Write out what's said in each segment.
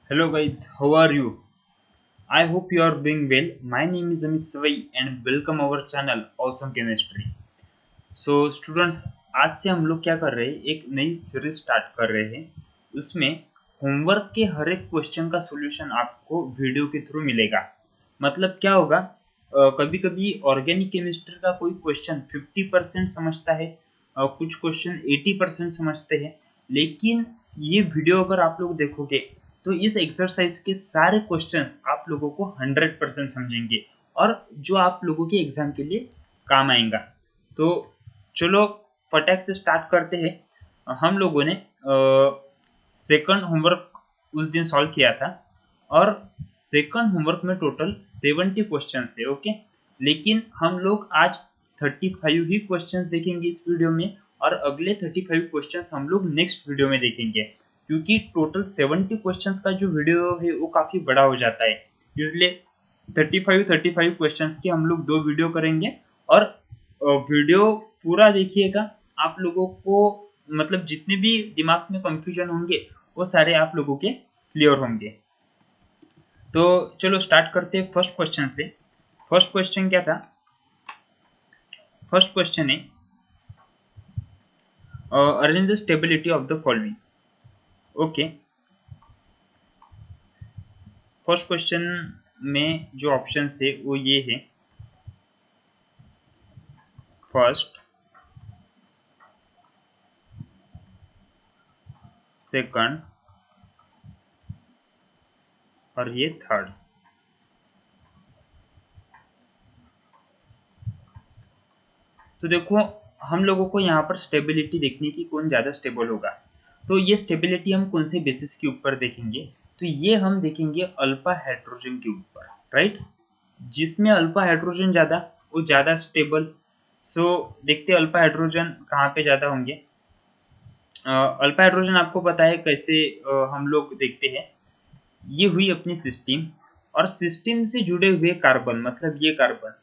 Hello guys, how are you? I hope you are doing well. My name is Amit Savai and welcome our channel Awesome Chemistry. So students, आज से हम लोग क्या कर रहे हैं, एक नई सीरीज स्टार्ट कर रहे हैं। उसमें होमवर्क के हर एक क्वेश्चन का सॉल्यूशन आपको वीडियो के थ्रू मिलेगा। मतलब क्या होगा, कभी कभी ऑर्गेनिक केमिस्ट्री का कोई क्वेश्चन 50% समझता है, कुछ क्वेश्चन 80% समझते हैं, लेकिन ये वीडियो अगर आप लोग देखोगे तो इस एक्सरसाइज के सारे क्वेश्चंस आप लोगों को 100% समझेंगे और जो आप लोगों के एग्जाम के लिए काम आएगा। तो चलो फटाक से स्टार्ट करते हैं। हम लोगों ने सेकंड होमवर्क उस दिन सॉल्व किया था और सेकंड होमवर्क में टोटल 70 क्वेश्चंस थे। ओके, लेकिन हम लोग आज 35 ही क्वेश्चंस देखेंगे इस वीडियो में और अगले 35 क्वेश्चंस हम लोग नेक्स्ट वीडियो में देखेंगे, क्योंकि टोटल 70 क्वेश्चंस का जो वीडियो है वो काफी बड़ा हो जाता है। इसलिए 35 क्वेश्चंस के हम लोग दो वीडियो करेंगे और वीडियो पूरा देखिएगा। आप लोगों को मतलब जितने भी दिमाग में कंफ्यूजन होंगे वो सारे आप लोगों के क्लियर होंगे। तो चलो स्टार्ट करते हैं फर्स्ट क्वेश्चन से। फर्स्ट क्वेश्चन क्या था? फर्स्ट क्वेश्चन है arrange the stability of the following. Okay, first question में जो ऑप्शन है वो ये है, फर्स्ट, सेकंड और ये थर्ड। तो देखो, हम लोगों को यहाँ पर स्टेबिलिटी देखने की कौन ज़्यादा स्टेबल होगा। तो ये स्टेबिलिटी हम कौन से बेसिस के ऊपर देखेंगे? तो ये हम देखेंगे अल्फा हाइड्रोजन के ऊपर, राइट। जिसमें अल्फा हाइड्रोजन ज़्यादा, वो ज़्यादा स्टेबल। सो देखते हैं अल्फा हाइड्रोजन कहाँ पे ज़्यादा होंगे। अल्फा हाइड्रोजन आपको पता है कैसे हम लोग देखते हैं। ये हुई अपनी सिस्टम और सिस्टम से जुड़े हुए कार्बन, मतलब ये कार्बन,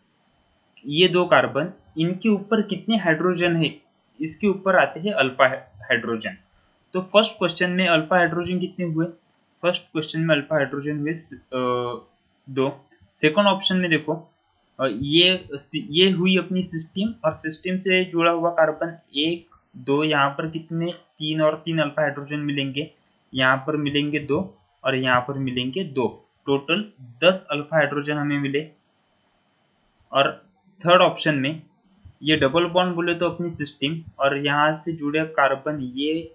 ये दो कार्बन, इनके ऊपर कितने हाइड्रोजन है, इसके ऊपर आते हैं अल्फा हाइड्रोजन। तो फर्स्ट क्वेश्चन में अल्फा हाइड्रोजन कितने हुए? फर्स्ट क्वेश्चन में अल्फा हाइड्रोजन हुए दो। सेकंड ऑप्शन में देखो, ये हुई अपनी सिस्टम और सिस्टम से जुड़ा हुआ कार्बन एक दो, यहाँ पर कितने, तीन और तीन अल्फा हाइड्रोजन मिलेंगे। यहाँ पर मिलेंगे दो और यहाँ पर मिलेंगे दो, टोटल 10 अल्फा हाइड्रोजन हमें मिले। और थर्ड ऑप्शन में ये डबल बॉन्ड बोले तो अपनी सिस्टम और यहाँ से जुड़े कार्बन ये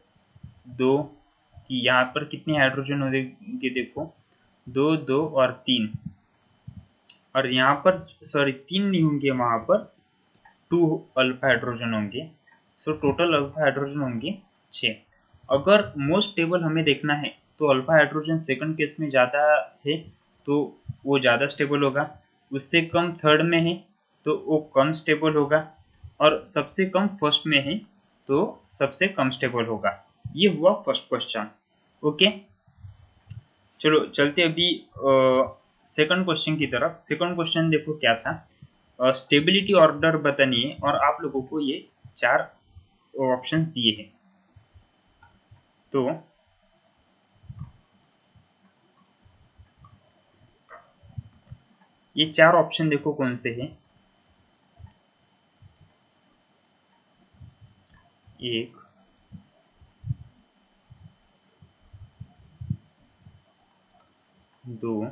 दो, यहाँ पर कितने हाइड्रोजन होंगे देखो, दो दो और तीन, और यहाँ पर सॉरी तीन नहीं होंगे, वहां पर टू अल्फा हाइड्रोजन होंगे। सो टोटल अल्फा हाइड्रोजन होंगे 6। अगर मोस्ट स्टेबल हमें देखना है तो अल्फा हाइड्रोजन सेकंड केस में ज़्यादा है तो वो ज़्यादा स्टेबल होगा, उससे कम थर्ड में है तो वो कम स्टेबल होगा, और सबसे कम फर्स्ट में है तो सबसे कम स्टेबल होगा। ये हुआ फर्स्ट क्वेश्चन। ओके, चलो चलते अभी सेकंड क्वेश्चन की तरफ। सेकंड क्वेश्चन देखो क्या था, स्टेबिलिटी ऑर्डर बतानी है और आप लोगों को ये चार ऑप्शंस दिए हैं। तो ये चार ऑप्शन देखो कौन से हैं। एक, दो,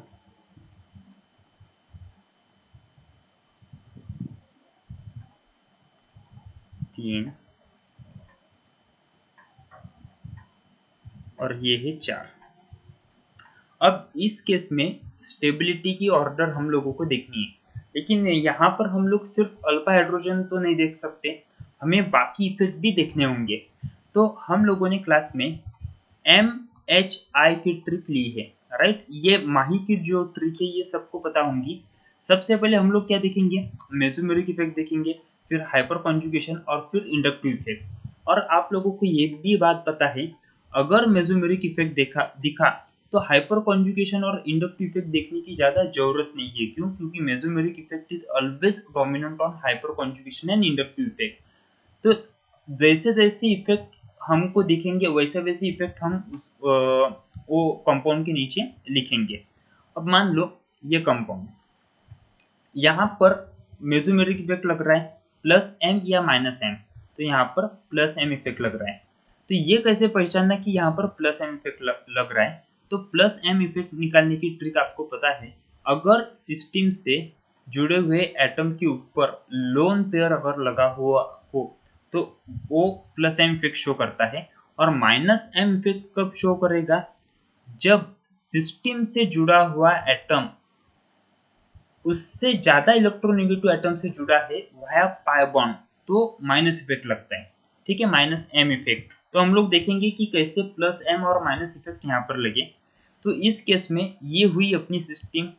तीन और ये है चार। अब इस केस में स्टेबिलिटी की ऑर्डर हम लोगों को देखनी है, लेकिन यहाँ पर हम लोग सिर्फ अल्फा हाइड्रोजन तो नहीं देख सकते, हमें बाकी इफेक्ट भी देखने होंगे। तो हम लोगों ने क्लास में MHI की ट्रिक ली है, राइट। ये माही की जो ट्रिक है ये सबको पता होंगी। सबसे पहले हम लोग क्या देखेंगे, मेसोमेरिक इफेक्ट देखेंगे, फिर हाइपर कॉन्जुगेशन और फिर इंडक्टिव इफेक्ट। और आप लोगों को ये भी बात पता है, अगर मेसोमेरिक इफेक्ट दिखा तो हाइपर कॉन्जुगेशन और इंडक्टिव इफेक्ट देखने की ज्यादा जरूरत नहीं है। क्यों? क्योंकि mesomeric effect is always dominant on hyper conjugation and inductive effect. तो जैसे जैसे इफेक्ट हमको दिखेंगे वैसे वैसे इफेक्ट हम वो कंपाउंड के नीचे लिखेंगे। अब मान लो ये कंपाउंड, यहाँ पर मेसोमेरिक इफेक्ट लग रहा है प्लस एम या माइनस एम, तो यहाँ पर प्लस एम इफेक्ट लग रहा है। तो ये कैसे पहचानना कि यहाँ पर प्लस एम इफेक्ट लग रहा है? तो प्लस एम इफेक्ट निकालने की ट्रिक आपको पता है, अगर सिस्टम से जुड़े हुए एटम के ऊपर लोन पेयर अगर लगा हुआ हो तो वो प्लस एम इफेक्ट शो करता है, और माइनस एम इफेक्ट कब शो करेगा? जब सिस्टम से जुड़ा हुआ एटम उससे ज्यादा इलेक्ट्रोनेगेटिव एटम से जुड़ा है वाया पाई बॉन्ड, तो माइनस इफेक्ट लगता है। ठीक है, माइनस एम इफेक्ट। तो हम लोग देखेंगे कि कैसे प्लस एम और माइनस इफेक्ट यहाँ पर लगे। तो इस केस में ये हुई अपनी सिस्टम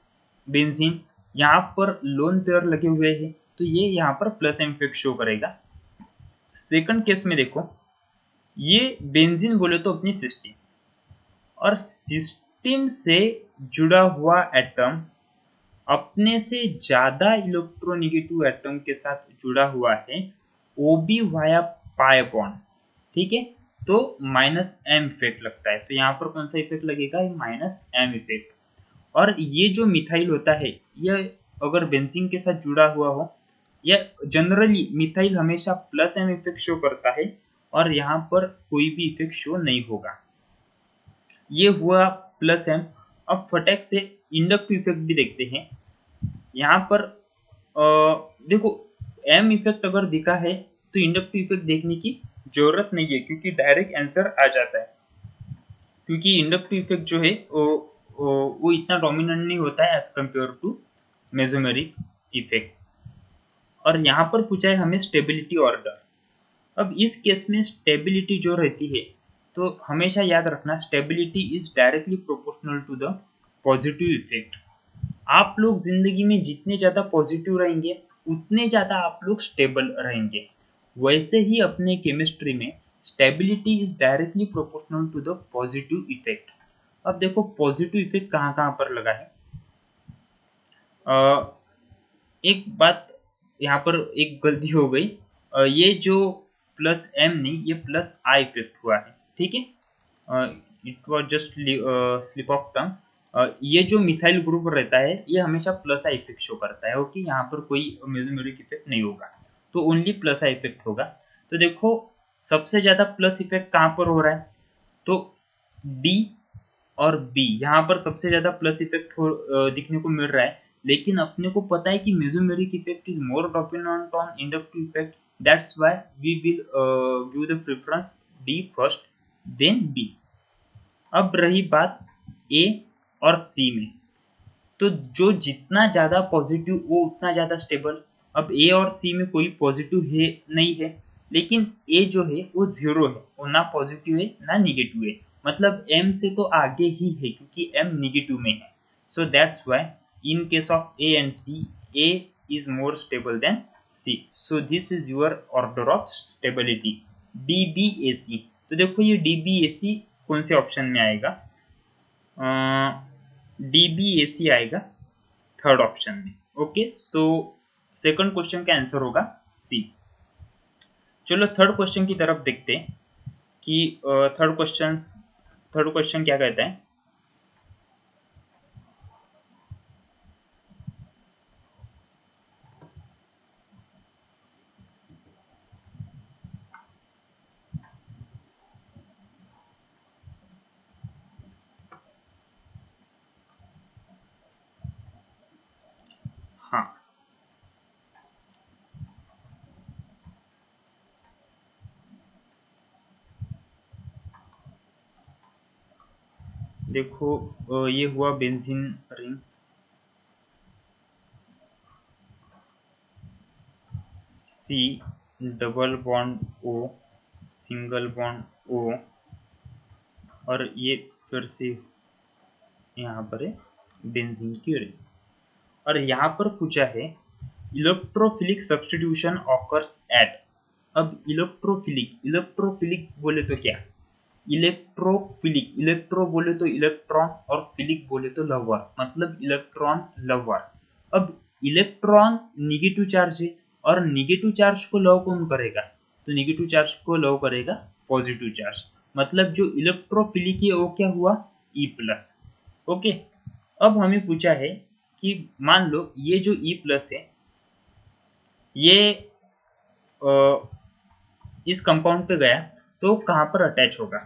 बेंजीन, यहाँ पर लोन पेयर लगे हुए हैं, तो ये यहाँ पर प्लस एम इफेक्ट शो करेगा। सेकंड केस में देखो, ये बेंजीन बोले तो अपनी सिस्टम, और सिस्टम से जुड़ा हुआ एटम अपने से ज्यादा इलेक्ट्रोनेगेटिव एटम के साथ जुड़ा हुआ है, वो भी वाया पाई बॉन्ड। ठीक है, तो माइनस एम इफेक्ट लगता है। तो यहाँ पर कौन सा इफेक्ट लगेगा? Minus M effect. और ये जो मिथाइल होता है, ये अगर बेंजीन के साथ जुड़ा हुआ हो, या जनरली मिथाइल हमेशा प्लस एम इफेक्ट शो करता है, और यहाँ पर कोई भी इफेक्ट शो नहीं होगा। ये हुआ प्लस एम। अब फटाक से इंडक्टिव इफेक्ट भी देखते हैं। यहाँ पर देखो, एम इफेक्ट अगर दिखा है तो इंडक्टिव इफेक्ट देखने की जरूरत नहीं है, क्योंकि डायरेक्ट आंसर आ जाता है। क्योंकि इंडक्टिव इफेक्ट जो है वो इतना डोमिनेंट नहीं होता है as compare to mesomeric effect. और यहाँ पर पूछा है हमें स्टेबिलिटी ऑर्डर। अब इस केस में स्टेबिलिटी जो रहती है, तो हमेशा याद रखना, stability is directly proportional to the positive effect. आप लोग जिंदगी में जितने ज्यादा पॉजिटिव रहेंगे उतने ज्यादा आप लोग स्टेबल रहेंगे। वैसे ही अपने केमिस्ट्री में stability is directly proportional to the positive effect. अब देखो पॉजिटिव इफेक्ट कहाँ कहाँ पर लगा है। एक बात यहाँ पर एक गलती हो गई, ये जो प्लस एम नहीं, ये प्लस आई इफेक्ट हुआ है। ठीक है, it was just slip of tongue. ये जो मिथाइल ग्रुप रहता है ये हमेशा प्लस आई इफेक्ट शो करता है। ओके, यहाँ पर कोई मेसोमेरिक इफेक्ट नहीं होगा, तो ओनली प्लस आई इफेक्ट होगा। तो देखो सबसे ज्यादा प्लस इफेक्ट कहाँ पर हो रहा है? तो डी और बी, यहाँ पर सबसे ज्यादा प्लस इफेक्ट दिखने को मिल रहा है। लेकिन अपने को पता है कि mesomeric effect is more dominant on inductive effect, that's why we will give the preference D first then B. अब रही बात ए और सी में, तो जो जितना ज्यादा पॉजिटिव वो उतना ज्यादा स्टेबल। अब ए और सी में कोई पॉजिटिव है नहीं है, लेकिन ए जो है वो जीरो है, वो ना पॉजिटिव है ना निगेटिव है, मतलब एम से तो आगे ही है क्योंकि एम निगेटिव में है। So that's why in case of A and C, A is more stable than C. So this is your order of stability, D B A C. तो देखो ये डी बी ए सी कौन से option में आएगा? D B A सी आएगा third option में। Okay, so second question का आंसर होगा सी। चलो थर्ड क्वेश्चन की तरफ देखते हैं कि थर्ड क्वेश्चन क्या कहता है। हाँ, देखो ये हुआ benzene ring, C double bond O, single bond O, और ये फिर से यहाँ पर है बेंजीन की रिंग। और यहाँ पर पूछा है इलेक्ट्रोफिलिक सब्स्टिट्यूशन ऑकर्स एट। अब इलेक्ट्रोफिलिक बोले तो क्या? इलेक्ट्रोफिलिक, इलेक्ट्रो बोले तो इलेक्ट्रॉन और फिलिक बोले तो लवर, मतलब इलेक्ट्रॉन लवर। अब इलेक्ट्रॉन निगेटिव चार्ज है और निगेटिव चार्ज को लव कौन करेगा? तो नेगेटिव चार्ज को लव करेगा पॉजिटिव चार्ज, मतलब जो इलेक्ट्रोफिलिक है वो क्या हुआ E प्लस। ओके, अब हमें पूछा है कि मान लो ये जो E प्लस है ये इस कंपाउंड पे गया तो कहाँ पर अटैच होगा।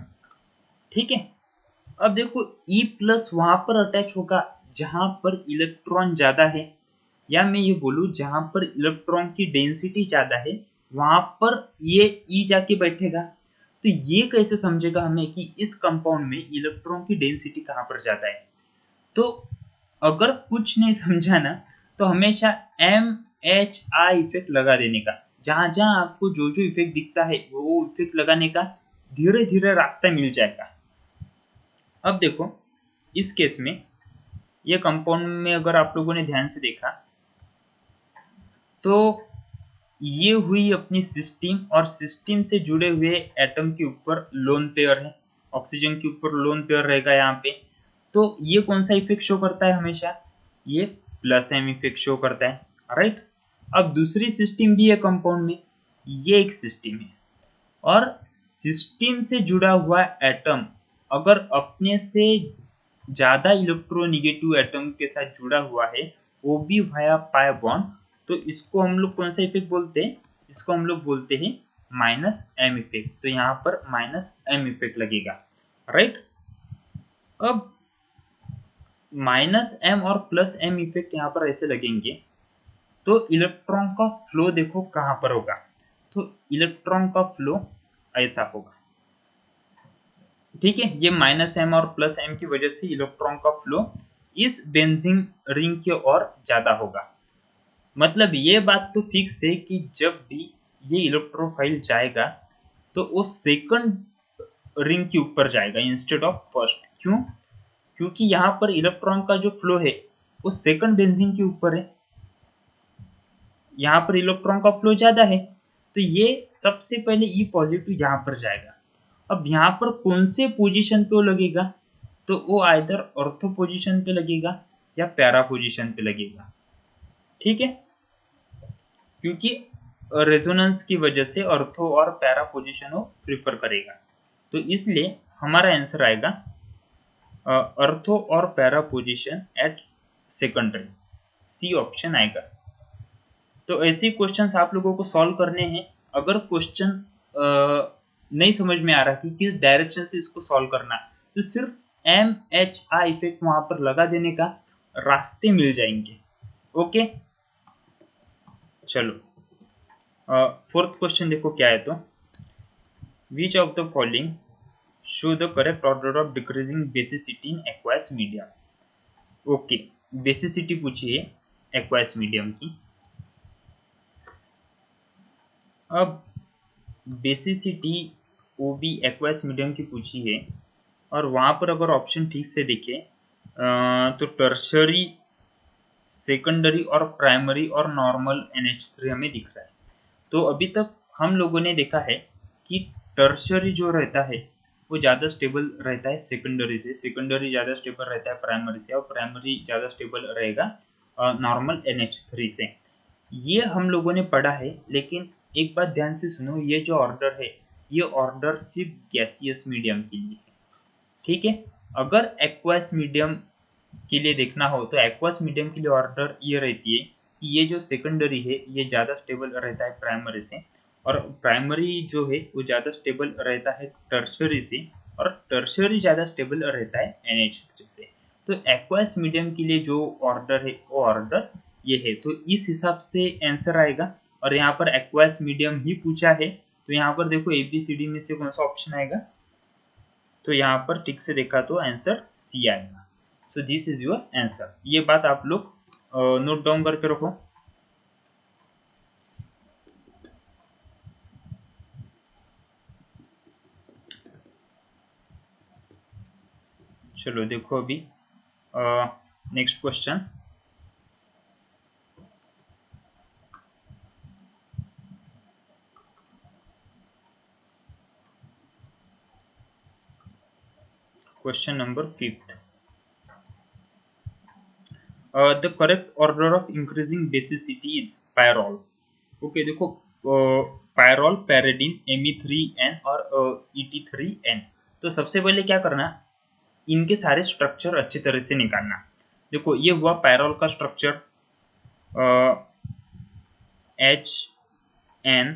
ठीक है, अब देखो E प्लस वहां पर अटैच होगा जहां पर इलेक्ट्रॉन ज्यादा है, या मैं ये बोलूं जहां पर इलेक्ट्रॉन की डेंसिटी ज्यादा है वहां पर ये E जाके बैठेगा। तो ये कैसे समझेगा हमें कि इस कंपाउंड में इलेक्ट्रॉन की डेंसिटी कहां पर ज्यादा है। तो अगर कुछ नहीं समझा ना तो हमेशा MHI इफेक्ट लगा देने का, जहां जहां आपको जो जो इफेक्ट दिखता है वो इफेक्ट लगाने का धीरे धीरे रास्ता मिल जाएगा। अब देखो इस केस में ये कंपाउंड में अगर आप लोगों ने ध्यान से देखा तो ये हुई अपनी सिस्टीम, और सिस्टीम से जुड़े हुए एटम के ऊपर लोन पेयर है, ऑक्सीजन के ऊपर लोन पेयर रहेगा यहाँ पे। तो ये कौन सा इफेक्ट शो करता है हमेशा, ये प्लस एम इफेक्ट शो करता है, राइट। अब दूसरी सिस्टीम भी है कंपाउंड में, ये एक सिस्टीम है, और सिस्टीम से जुड़ा हुआ एटम अगर अपने से ज्यादा इलेक्ट्रोनिगेटिव एटम के साथ जुड़ा हुआ है वो भी वाया पाई बॉन्ड, तो इसको हम लोग कौन सा इफेक्ट बोलते हैं, इसको हम लोग बोलते हैं माइनस एम इफेक्ट। तो यहाँ पर माइनस एम इफेक्ट लगेगा, राइट। अब माइनस एम और प्लस एम इफेक्ट यहाँ पर ऐसे लगेंगे तो इलेक्ट्रॉन का फ्लो देखो कहां पर होगा, तो इलेक्ट्रॉन का फ्लो ऐसा होगा। ठीक है, ये माइनस एम और प्लस एम की वजह से इलेक्ट्रॉन का फ्लो इस बेंजीन रिंग की ओर ज्यादा होगा। मतलब ये बात तो फिक्स है कि जब भी ये इलेक्ट्रोफाइल जाएगा तो वो सेकंड रिंग के ऊपर जाएगा इंस्टेड ऑफ फर्स्ट। क्यों, क्योंकि यहाँ पर इलेक्ट्रॉन का जो फ्लो है वो सेकंड बेंजीन के ऊपर है, यहाँ पर इलेक्ट्रॉन का फ्लो ज्यादा है, तो ये सबसे पहले ई पॉजिटिव यहाँ पर जाएगा। अब यहाँ पर कौन से पोजीशन पे वो लगेगा, तो वो आइदर ऑर्थो पोजीशन पे लगेगा या पैरा पोजीशन पे लगेगा। ठीक है, क्योंकि रेजोनेंस की वजह से ऑर्थो और पैरा पोजीशन वो प्रिफर करेगा, तो इसलिए हमारा आंसर आएगा ऑर्थो और para position at secondary, C option आएगा। तो ऐसे क्वेश्चंस आप लोगों को सॉल्व करने हैं। अगर क्वेश्चन नहीं समझ में आ रहा कि किस डायरेक्शन से इसको सॉल्व करना, तो सिर्फ MHI इफेक्ट वहां पर लगा देने का, रास्ते मिल जाएंगे। ओके, चलो फोर्थ क्वेश्चन देखो क्या है। तो विच of the following show the correct order of decreasing basicity in aqueous medium. Okay, basicity पूछी है एक्वायस मीडियम की। अब बेसिसिटी वो भी एक्वायस मीडियम की पूछी है, और वहां पर अगर ऑप्शन ठीक से देखें तो टर्शरी, सेकेंडरी और प्राइमरी और नॉर्मल NH3 हमें दिख रहा है। तो अभी तक हम लोगों ने देखा है कि टर्शरी जो रहता है वो ज़्यादा स्टेबल रहता है सेकेंडरी से, सेकेंडरी ज़्यादा स्टेबल रहता है प्राइमरी से, और प्राइमरी ज़्यादा स्टेबल रहेगा नॉर्मल NH3 से। ये हम लोगों ने पढ़ा है, लेकिन एक बात ध्यान से सुनो, ये जो ऑर्डर है ये ऑर्डर सिर्फ गैसियस मीडियम के लिए है। ठीक है, अगर एक्वास मीडियम के लिए देखना हो तो एक्वास मीडियम के लिए ऑर्डर ये रहती है कि ये जो सेकेंडरी है ये ज़्यादा स्टेबल रहता है प्राइमरी से, और प्राइमरी जो है वो ज़्यादा स्टेबल रहता है टर्शरी से, और टर्शरी ज़्यादा स्टेबल रहता है NH3 से। तो एक्वास मीडियम के लिए जो ऑर्डर है वो ऑर्डर ये है, तो इस हिसाब से आंसर आएगा। और यहाँ पर एक्वास मीडियम ही पूछा है, तो यहाँ पर देखो ABCD में से कौन सा ऑप्शन आएगा, तो यहाँ पर ठीक से देखा तो आंसर सी आएगा। सो दिस इज योर आंसर। ये बात आप लोग नोट डाउन करके रखो। चलो देखो अभी next question. Question number 5th, the correct order of increasing basicity is pyrrole. Okay देखो पायरोल, पैरेडीन, Me3N और Et3N। तो सबसे पहले क्या करना, इनके सारे स्ट्रक्चर अच्छी तरह से निकालना। देखो ये हुआ पायरोल का स्ट्रक्चर HN,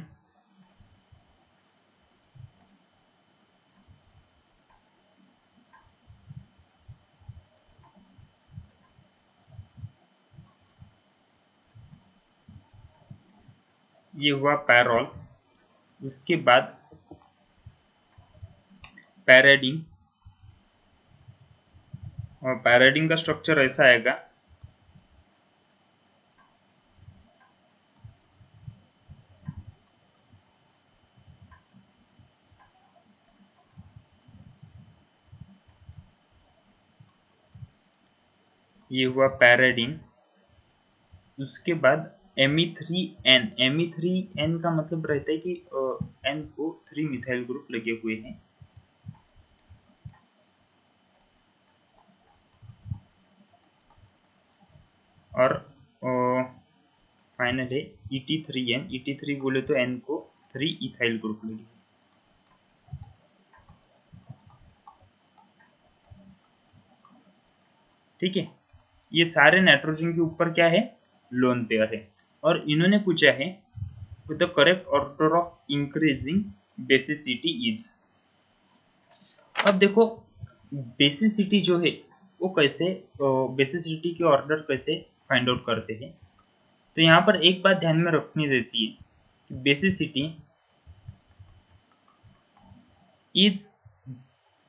ये हुआ पैरोल। उसके बाद पैराडीन, और पैराडीन का स्ट्रक्चर ऐसा आएगा, ये हुआ पैराडीन। उसके बाद Me3N, Me3N का मतलब रहता है कि N को 3 मिथाइल ग्रुप लगे हुए हैं। और फाइनल है Et3N, Et3 बोले तो N को 3 इथाइल ग्रुप लगे। ठीक है, ये सारे नाइट्रोजन के ऊपर क्या है, लोन पेयर है। और इन्होंने पूछा है the correct order of increasing basicity is. अब देखो बेसिसिटी जो है वो कैसे, बेसिसिटी के ऑर्डर कैसे फाइंड आउट करते हैं। तो यहाँ पर एक बात ध्यान में रखनी जैसी है कि basicity is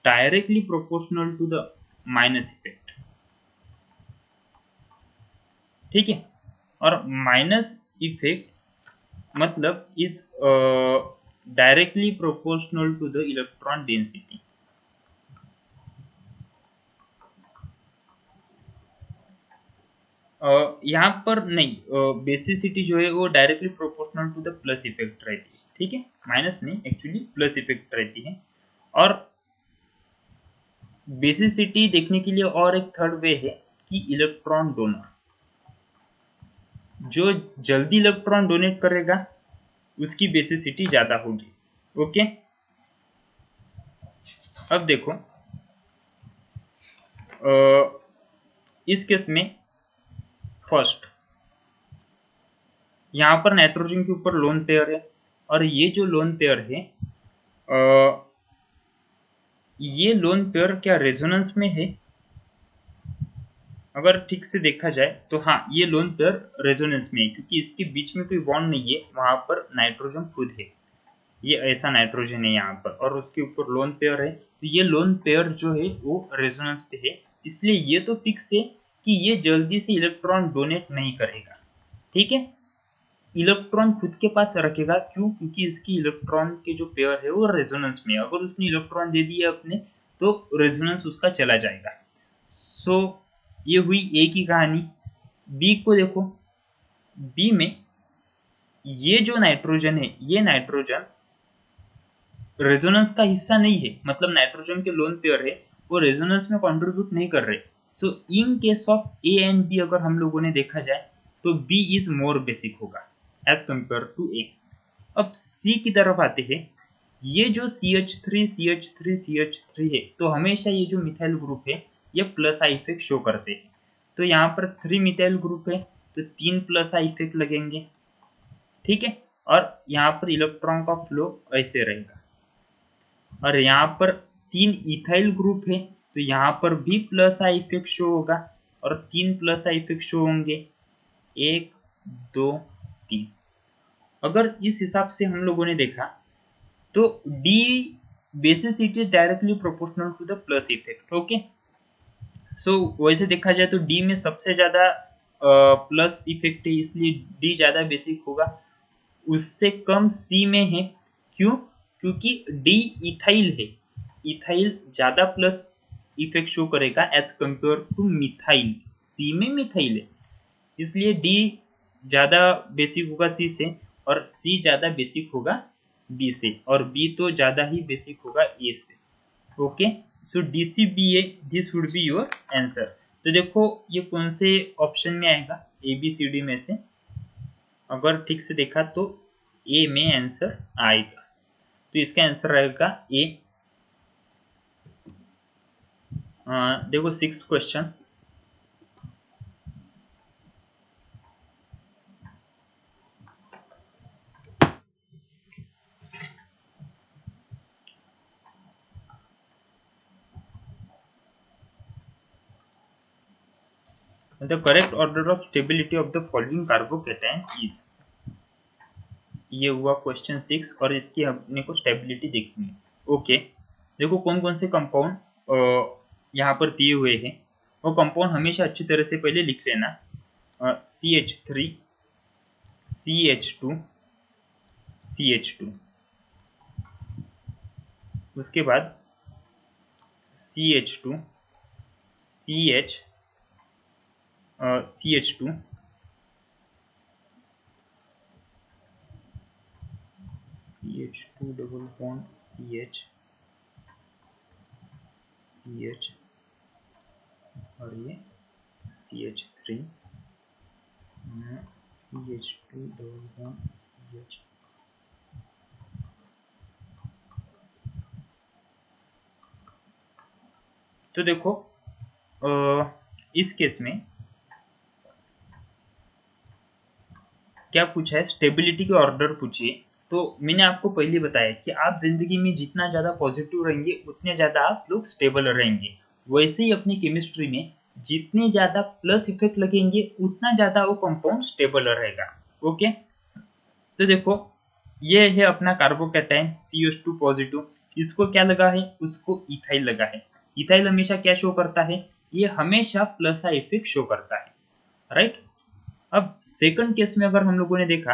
directly proportional to the minus effect. ठीक है, और माइनस इफेक्ट मतलब is directly proportional to the electron density. यहाँ पर नहीं, बेसिसिटी जो है वो directly proportional to the plus effect रहती है। ठीक है, माइनस नहीं, एक्चुअली प्लस इफेक्ट रहती है। और बेसिसिटी देखने के लिए और एक थर्ड वे है कि इलेक्ट्रॉन डोनर, जो जल्दी इलेक्ट्रॉन डोनेट करेगा उसकी बेसिसिटी ज्यादा होगी। ओके, अब देखो इस केस में फर्स्ट यहाँ पर नाइट्रोजन के ऊपर लोन पेयर है, और ये जो लोन पेयर है ये लोन पेयर क्या रेजोनेंस में है? अगर ठीक से देखा जाए तो हाँ, ये लोन पेयर रेजोनेंस में है, क्योंकि इसके बीच में कोई बॉन्ड नहीं है, वहां पर नाइट्रोजन खुद है, ये ऐसा नाइट्रोजन है यहाँ पर, और उसके ऊपर लोन पेयर है। तो ये लोन पेयर जो है वो रेजोनेंस पे है, इसलिए ये तो फिक्स है कि ये जल्दी से इलेक्ट्रॉन डोनेट नहीं करेगा। ठीक है, इलेक्ट्रॉन खुद के पास रखेगा, क्यों? क्योंकि इसकी इलेक्ट्रॉन के जो पेयर है वो रेजोनेंस में है, अगर उसने इलेक्ट्रॉन दे दिए अपने तो रेजोनेंस उसका चला जाएगा। सो ये हुई ए की कहानी। बी को देखो, बी में ये जो नाइट्रोजन है, ये नाइट्रोजन रेजोनेंस का हिस्सा नहीं है, मतलब नाइट्रोजन के लोन पेयर है वो रेजोनेंस में कंट्रीब्यूट नहीं कर रहे। So in case of A and B अगर हम लोगों ने देखा जाए तो बी इज मोर बेसिक होगा एज कंपेयर टू ए। अब सी की तरफ आते हैं, ये जो CH3 CH3 CH3 है, तो हमेशा ये जो मिथाइल ग्रुप है ये प्लस आई इफेक्ट शो करते हैं। तो यहाँ पर 3 मिथाइल ग्रुप है तो 3 प्लस आई इफेक्ट लगेंगे। ठीक है, और यहाँ पर इलेक्ट्रॉन का फ्लो ऐसे रहेगा, और यहाँ पर 3 इथाइल ग्रुप है तो यहाँ पर भी प्लस आई इफेक्ट शो होगा, और 3 प्लस आई इफेक्ट शो होंगे, 1 2 3। अगर इस हिसाब से हम लोगों ने देखा तो D basicity is directly proportional to the plus effect. Okay, so वैसे देखा जाए तो D में सबसे ज्यादा प्लस इफेक्ट है, इसलिए D ज्यादा बेसिक होगा। उससे कम C में है, क्यों? क्योंकि D इथाइल है, इथाइल ज्यादा प्लस इफेक्ट शो करेगा as compare to methyl. C में मिथाइल है, इसलिए D ज्यादा बेसिक होगा C से, और C ज्यादा बेसिक होगा B से, और B तो ज्यादा ही बेसिक होगा A से। Okay, so DCBA this would be your answer. तो देखो ये कौन से ऑप्शन में आएगा ABCD में से, अगर ठीक से देखा तो ए में आंसर आएगा। तो इसका आंसर रहेगा ए। देखो 6th question, the correct order of stability of the following carbocation is. ये हुआ क्वेश्चन 6 और इसकी अपने को स्टेबिलिटी देखनी है। ओके, देखो कौन कौन से कंपाउंड यहाँ पर दिए हुए हैं, वो कंपाउंड हमेशा अच्छी तरह से पहले लिख लेना। CH3, CH2, CH2, उसके बाद CH2, CH, CH2, CH2 double bond CH, CH और ये CH3, CH2 double bond CH। तो देखो इस केस में क्या पूछा है, स्टेबिलिटी के ऑर्डर पूछिए। तो मैंने आपको पहले बताया कि आप जिंदगी में जितना ज्यादा पॉजिटिव रहेंगे उतने ज्यादा आप लोग स्टेबल रहेंगे। वैसे ही अपनी केमिस्ट्री में जितने ज्यादा प्लस इफेक्ट लगेंगे उतना ज्यादा वो कंपाउंड स्टेबल रहेगा। ओके, तो देखो ये है अपना कार्बोकैटायन CH2 पॉजिटिव, इसको क्या लगा है, उसको इथाइल लगा है। इथाइल हमेशा क्या शो करता है, ये हमेशा प्लस का इफेक्ट शो करता है, राइट। अब सेकंड केस में अगर हम लोगों ने देखा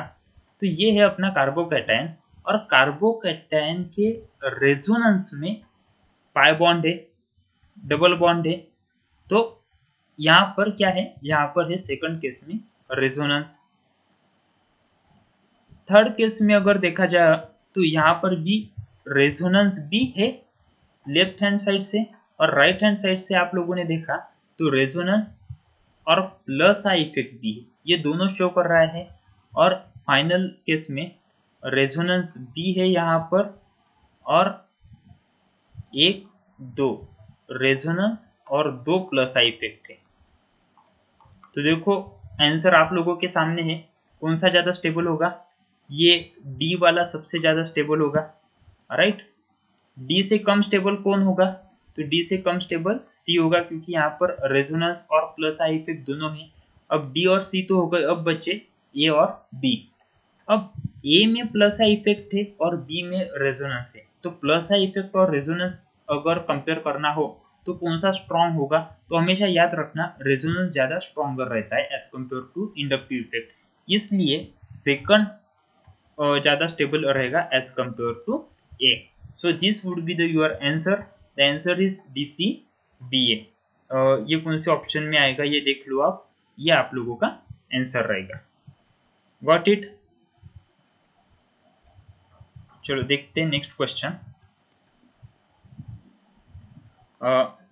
तो ये है अपना कार्बोकैटायन, और कार्बोकैटायन के रेजोनेंस में पाई बॉन्ड है, डबल बॉन्ड है। तो यहाँ पर क्या है, यहाँ पर है सेकंड केस में रेजोनेंस। थर्ड केस में अगर देखा जाए तो यहाँ पर भी रेजोनेंस भी है लेफ्ट हैंड साइड से, और राइट हैंड साइड से आप लोगों ने देखा तो रेजोनेंस और प्लस आई इफेक्ट भी है, ये दोनों शो कर रहा है। और फाइनल केस में रेजोनेंस भी है यहाँ पर, और एक दो रेजोनेंस और दो प्लस आई इफेक्ट है। तो देखो आंसर आप लोगों के सामने है, कौन सा ज्यादा स्टेबल होगा, ये डी वाला सबसे ज्यादा स्टेबल होगा, राइट। डी से कम स्टेबल कौन होगा, तो डी से कम स्टेबल सी होगा, क्योंकि यहाँ पर रेजोनेंस और प्लस आई इफेक्ट दोनों है। अब डी और सी तो हो गए, अब बचे ए और बी। अब ए में प्लस आई इफेक्ट है और बी में रेजोनेंस है, तो प्लस आई इफेक्ट और रेजोनेंस अगर कंपेयर करना हो तो कौन सा स्ट्रॉन्ग होगा, तो हमेशा याद रखना रेजोनेंस ज्यादा स्ट्रॉन्गर रहता है as compare to inductive effect, इसलिए सेकंड ज्यादा स्टेबल रहेगा as compare to A. So this would be the your answer, the answer is DCBA। ये कौन से ऑप्शन में आएगा ये देख लो आप, ये आप लोगों का आंसर रहेगा। Got it. चलो देखते हैं नेक्स्ट क्वेश्चन।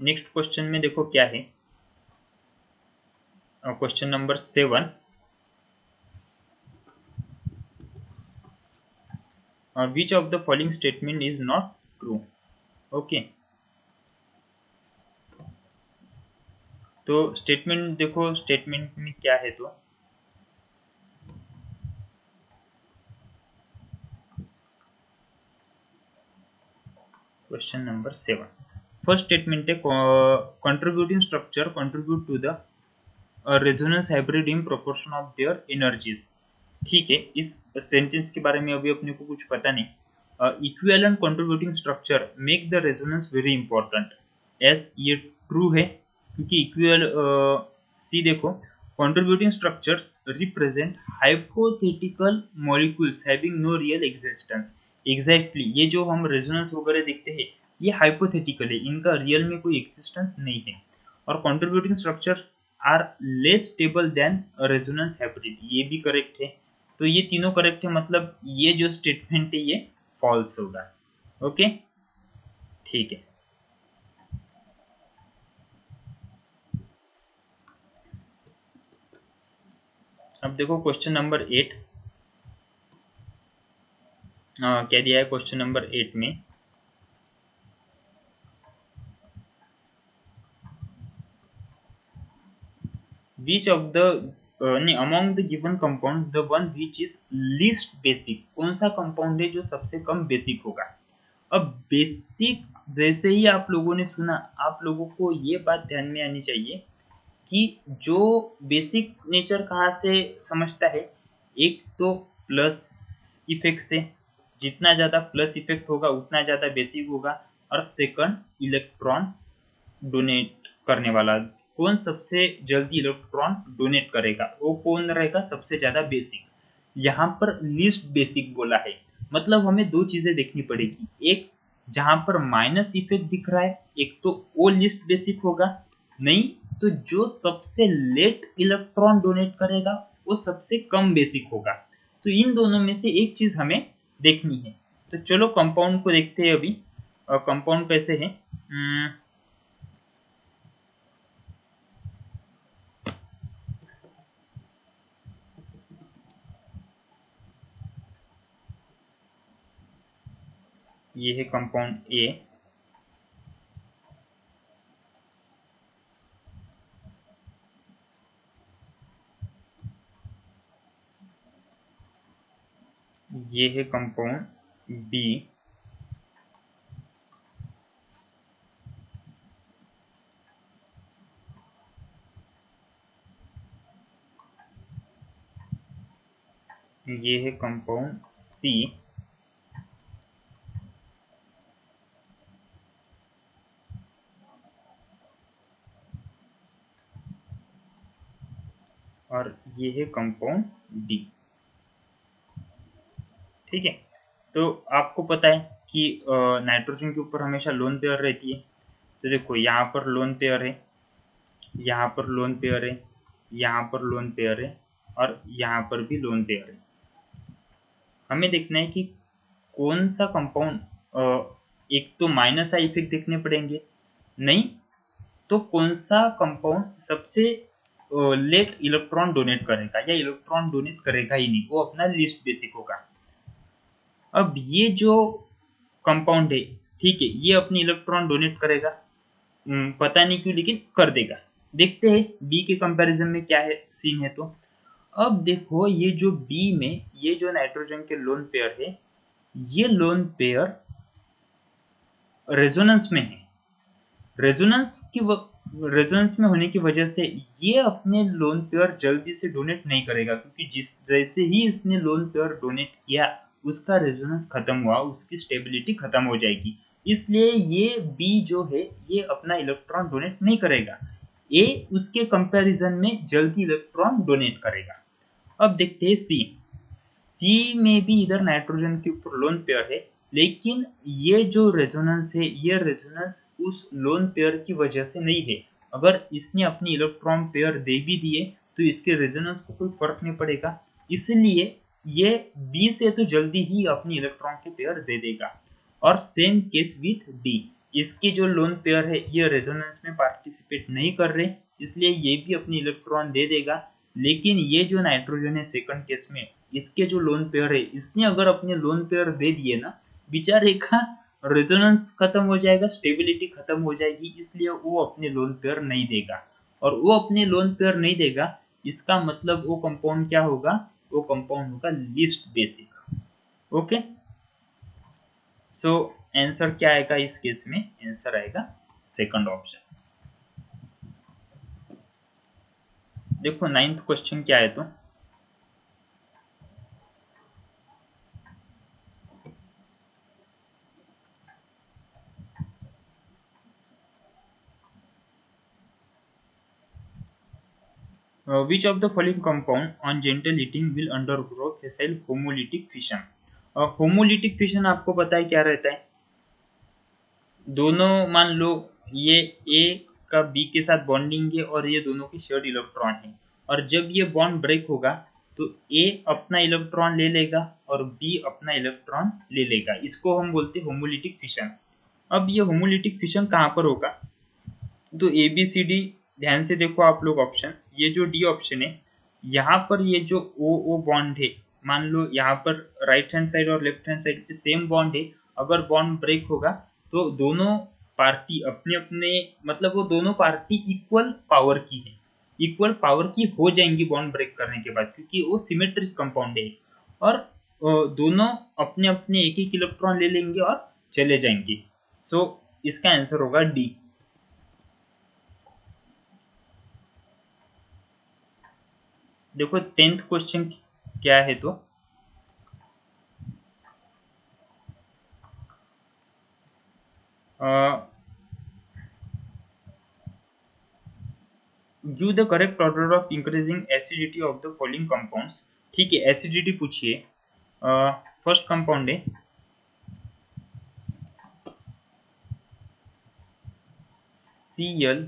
नेक्स्ट क्वेश्चन में देखो क्या है, question number 7। Which of the following statement is not true. Okay, तो स्टेटमेंट देखो, स्टेटमेंट में क्या है, तो क्वेश्चन नंबर 7 फर्स्ट स्टेटमेंट है, contributing structure contribute to the resonance hybrid in proportion of their energies. ठीक है, इस सेंटेंस के बारे में अभी अपने को कुछ पता नहीं। Equivalent contributing structure make the resonance very important, yes ये ट्रू है, क्योंकि इक्विवेल सी देखो, contributing structures represent hypothetical molecules having no real existence. Exactly ये जो हम रेजोनेंस वगैरह देखते हैं ये हाइपोथेटिकल है, इनका रियल में कोई एग्जिस्टेंस नहीं है। और contributing structures are less stable than resonance hybrid, ये भी करेक्ट है। तो ये तीनों करेक्ट है, मतलब ये जो स्टेटमेंट है ये फॉल्स होगा। ओके, ठीक है। अब देखो क्वेश्चन नंबर 8। क्या दिया है क्वेश्चन नंबर 8 में, विच of the among the given compound the one which is least basic, कौन सा कंपाउंड है जो सबसे कम बेसिक होगा। अब बेसिक जैसे ही आप लोगों ने सुना, आप लोगों को ये बात ध्यान में आनी चाहिए कि जो बेसिक नेचर कहाँ से समझता है, एक तो प्लस इफेक्ट से, जितना ज़्यादा प्लस इफेक्ट होगा उतना ज़्यादा बेसिक होगा, और सेकंड इलेक्ट्रॉन डोनेट करने वाला, कौन सबसे जल्दी इलेक्ट्रॉन डोनेट करेगा वो कौन रहेगा सबसे ज़्यादा बेसिक। यहाँ पर लिस्ट बेसिक बोला है, मतलब हमें दो चीज़ें देखनी पड़ेगी, एक जहाँ पर माइनस इफेक्ट दिख रहा है, एक तो वो लिस्ट बेसिक होगा, नहीं तो जो सबसे लेट इलेक्ट्रॉन डोनेट करेगा वो सबसे कम बेसिक होगा। तो इन दोनों में से एक चीज हमें देखनी है। तो चलो कंपाउंड को देखते हैं अभी। कंपाउंड कैसे है, ये है कंपाउंड ए, ये है कंपाउंड बी, ये है कंपाउंड सी, और ये है कंपाउंड डी। ठीक है, तो आपको पता है कि नाइट्रोजन के ऊपर हमेशा लोन पेयर रहती है। तो देखो यहाँ पर लोन पेयर है, यहाँ पर लोन पेयर है, यहाँ पर लोन पेयर है, और यहाँ पर भी लोन पेयर है। हमें देखना है कि कौन सा कंपाउंड, एक तो माइनस आई इफेक्ट देखने पड़ेंगे, नहीं तो कौन सा कंपाउंड सबसे लेट इलेक्ट्रॉन डोनेट करेगा या इलेक्ट्रॉन डोनेट करेगा ही नहीं, वो अपना लिस्ट बेसिक होगा। अब ये जो कंपाउंड है, ठीक है, ये अपनी इलेक्ट्रॉन डोनेट करेगा, पता नहीं क्यों लेकिन कर देगा। देखते हैं बी के कंपैरिजन में क्या है सीन है। तो अब देखो ये जो बी में ये जो नाइट्रोजन के लोन पेयर है, ये लोन पेयर रेजोनेंस में है। रेजोनेंस में होने की वजह से ये अपने लोन पेयर जल्दी से डोनेट नहीं करेगा, क्योंकि जिस जैसे ही इसने लोन पेयर डोनेट किया उसका रेजोनेंस खत्म हुआ, उसकी स्टेबिलिटी खत्म हो जाएगी, इसलिए ये बी जो है ये अपना इलेक्ट्रॉन डोनेट नहीं करेगा, ए उसके कंपैरिजन में जल्दी इलेक्ट्रॉन डोनेट करेगा। अब देखते हैं सी, सी में भी इधर नाइट्रोजन के ऊपर लोन पेयर है, लेकिन ये जो रेजोनेंस है ये रेजोनेंस उस लोन पेयर की वजह से नहीं है। अगर इसने अपनी इलेक्ट्रॉन पेयर दे भी दिए तो इसके रेजोनेंस को कोई फर्क नहीं पड़ेगा, इसलिए ये बी से तो जल्दी ही अपनी इलेक्ट्रॉन के पेयर दे देगा। और सेम केस विथ डी, इसके जो लोन पेयर है ये रेजोनेंस में पार्टिसिपेट नहीं कर रहे, इसलिए ये भी अपनी इलेक्ट्रॉन दे देगा। लेकिन ये जो नाइट्रोजन है सेकंड केस में, इसके जो लोन पेयर है इसने अगर अपने लोन पेयर दे दिए ना, बेचारे का रेजोनेंस खत्म हो जाएगा, स्टेबिलिटी खत्म हो जाएगी, इसलिए वो अपने लोन पेयर नहीं देगा। और वो अपने लोन पेयर नहीं देगा, इसका मतलब वो कंपाउंड क्या होगा, वो कंपाउंड होगा least basic. Okay, so answer क्या आएगा इस केस में, आंसर आएगा सेकंड ऑप्शन। देखो 9th क्वेश्चन क्या है, तो which of the following compound on gentle heating will undergo facile homolytic fission। Homolytic fission आपको पता है क्या रहता है, दोनों मान लो ये ए का बी के साथ बॉन्डिंग है और ये दोनों की शेयर्ड इलेक्ट्रॉन है, और जब ये बॉन्ड ब्रेक होगा तो ए अपना इलेक्ट्रॉन ले लेगा और बी अपना इलेक्ट्रॉन ले लेगा, इसको हम बोलते हैं होमोलिटिक फिशन। अब ये होमोलिटिक फिशन कहाँ पर होगा, तो ए बी सी डी ध्यान से देखो आप लोग ऑप्शन, ये जो डी ऑप्शन है यहाँ पर ये जो ओ ओ बॉन्ड है मान लो यहाँ पर राइट हैंड साइड और लेफ्ट हैंड साइड पे सेम बॉन्ड है, अगर बॉन्ड ब्रेक होगा तो दोनों पार्टी अपने अपने मतलब वो दोनों पार्टी इक्वल पावर की है, इक्वल पावर की हो जाएंगी बॉन्ड ब्रेक करने के बाद, क्योंकि वो सिमेट्रिक कंपाउंड है और दोनों अपने अपने एक एक इलेक्ट्रॉन ले लेंगे और चले जाएंगे। सो इसका आंसर होगा डी। देखो 10th क्वेश्चन क्या है, तो give the correct order of increasing acidity of the following compounds. ठीक है, एसिडिटी पूछिए। फर्स्ट कंपाउंड है Cl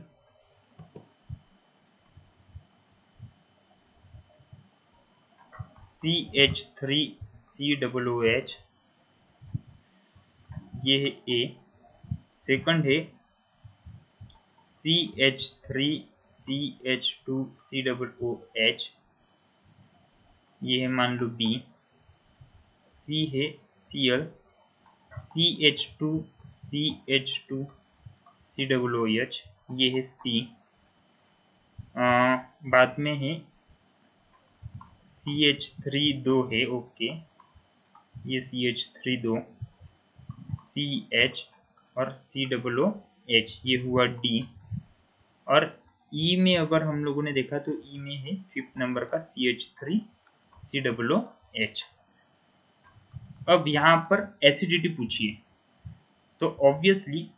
CH3COOH, ये है ए। सेकंड है CH3CH2COOH, ये है मान लो बी। सी है Cl CH2CH2COOH, ये है सी। बाद में है CH3 दो है, ओके, ये CH3 दो, CH और COOH, ये हुआ डी। और ई में अगर हम लोगों ने देखा तो ई में है 5th नंबर का CH3COOH। अब यहाँ पर एसिडिटी पूछिए, तो ऑब्वियसली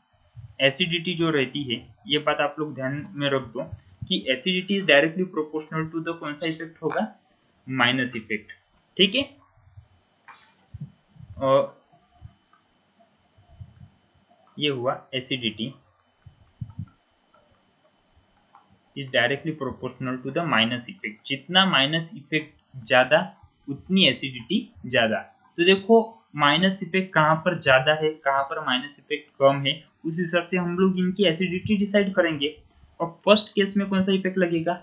एसिडिटी जो रहती है, ये बात आप लोग ध्यान में रख दो कि acidity is directly proportional to the कौन सा इफेक्ट होगा, माइनस इफेक्ट। ठीक है, और ये हुआ acidity is directly proportional to the minus effect. जितना माइनस इफेक्ट ज्यादा उतनी एसिडिटी ज्यादा। तो देखो माइनस इफेक्ट कहाँ पर ज्यादा है, कहाँ पर माइनस इफेक्ट कम है, उस हिसाब से हम लोग इनकी एसिडिटी डिसाइड करेंगे। और फर्स्ट केस में कौन सा इफेक्ट लगेगा,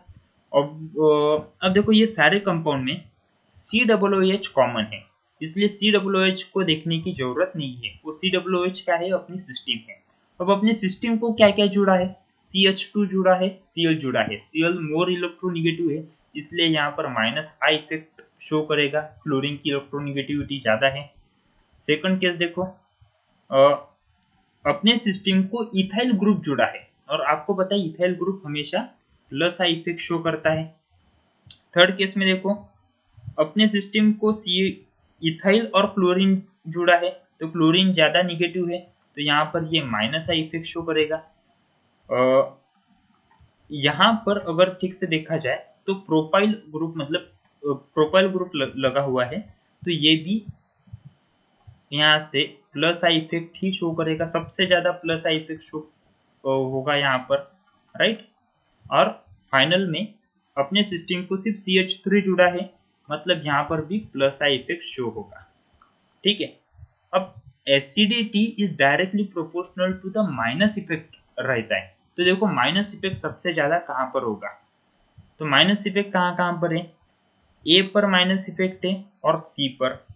अब देखो ये सारे कंपाउंड में COOH कॉमन है, इसलिए COOH को देखने की जरूरत नहीं है। वो COOH क्या है, अपनी सिस्टम है। अब अपने सिस्टम को क्या क्या जुड़ा है, CH2 जुड़ा है, Cl जुड़ा है। Cl मोर इलेक्ट्रोनिगेटिव है, इसलिए यहाँ पर माइनस आई इफेक्ट शो करेगा, क्लोरीन की इलेक्ट्रोनिगेटिविटी ज्यादा है। सेकंड केस देखो, अपने सिस्टम को इथाइल ग्रुप जुड़ा है, और आपको पता है इथाइल ग्रुप हमेशा प्लस आई इफेक्ट शो करता है। थर्ड केस में देखो, अपने सिस्टम को इथाइल और क्लोरीन जुड़ा है, तो क्लोरीन ज्यादा निगेटिव है, तो यहाँ पर ये माइनस आई इफेक्ट शो करेगा। यहाँ पर अगर ठीक से देखा जाए तो प्रोपाइल ग्रुप मतलब प्रोपाइल ग्रुप लगा हुआ है, तो ये भी यहाँ से plus I effect he show करेगा, सबसे ज्यादा प्लस आई इफेक्ट शो होगा यहाँ पर, राइट। और फाइनल में अपने सिस्टम को सिर्फ CH3 जुड़ा है, मतलब यहाँ पर भी प्लस आई इफेक्ट शो होगा। ठीक है, अब acidity is directly proportional to the minus effect रहता है। तो देखो माइनस इफेक्ट सबसे ज्यादा कहाँ पर होगा, तो माइनस इफेक्ट कहाँ कहाँ पर है, ए पर माइनस इफेक्ट है और सी पर,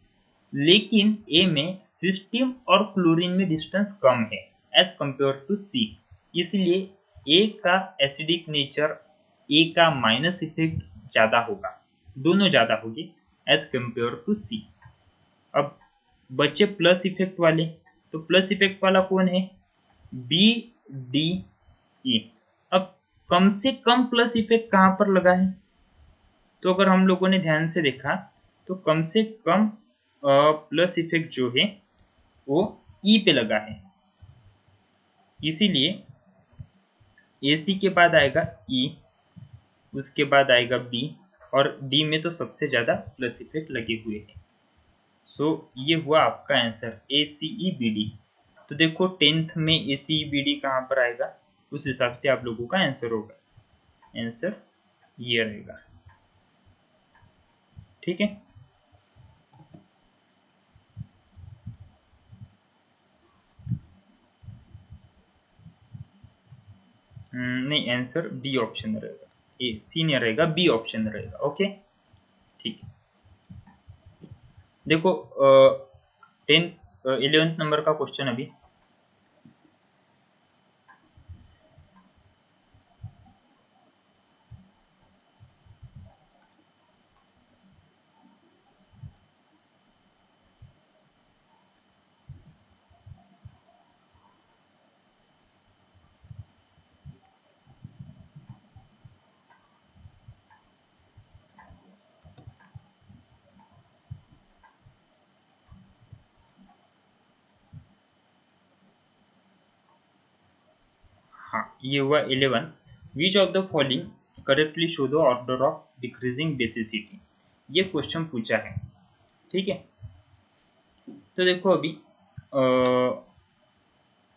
लेकिन ए में सिस्टम और क्लोरीन में डिस्टेंस कम है एज कंपेयर टू सी, इसलिए ए का एसिडिक नेचर, ए का माइनस इफेक्ट ज्यादा होगा, दोनों ज्यादा होगी एज कंपेयर टू सी। अब बच्चे प्लस इफेक्ट वाले, तो प्लस इफेक्ट वाला कौन है, बी डी ई। अब कम से कम प्लस इफेक्ट कहाँ पर लगा है, तो अगर हम लोगों ने ध्यान से देखा तो कम से कम प्लस इफेक्ट जो है वो ई पे लगा है, इसीलिए AC के बाद आएगा ई, उसके बाद आएगा बी, और डी में तो सबसे ज्यादा प्लस इफेक्ट लगे हुए हैं। सो ये हुआ आपका आंसर ACEBD। तो देखो 10th में ACEBD कहाँ पर आएगा, उस हिसाब से आप लोगों का आंसर होगा, आंसर ये रहेगा। ठीक है, नहीं आंसर बी ऑप्शन रहेगा, ए सी नहीं रहेगा, बी ऑप्शन रहेगा। ओके, ठीक है। देखो 11th नंबर का क्वेश्चन अभी। हाँ, ये हुआ 11। विच of the following correctly show the order of decreasing basicity, ये क्वेश्चन पूछा है। ठीक है, तो देखो अभी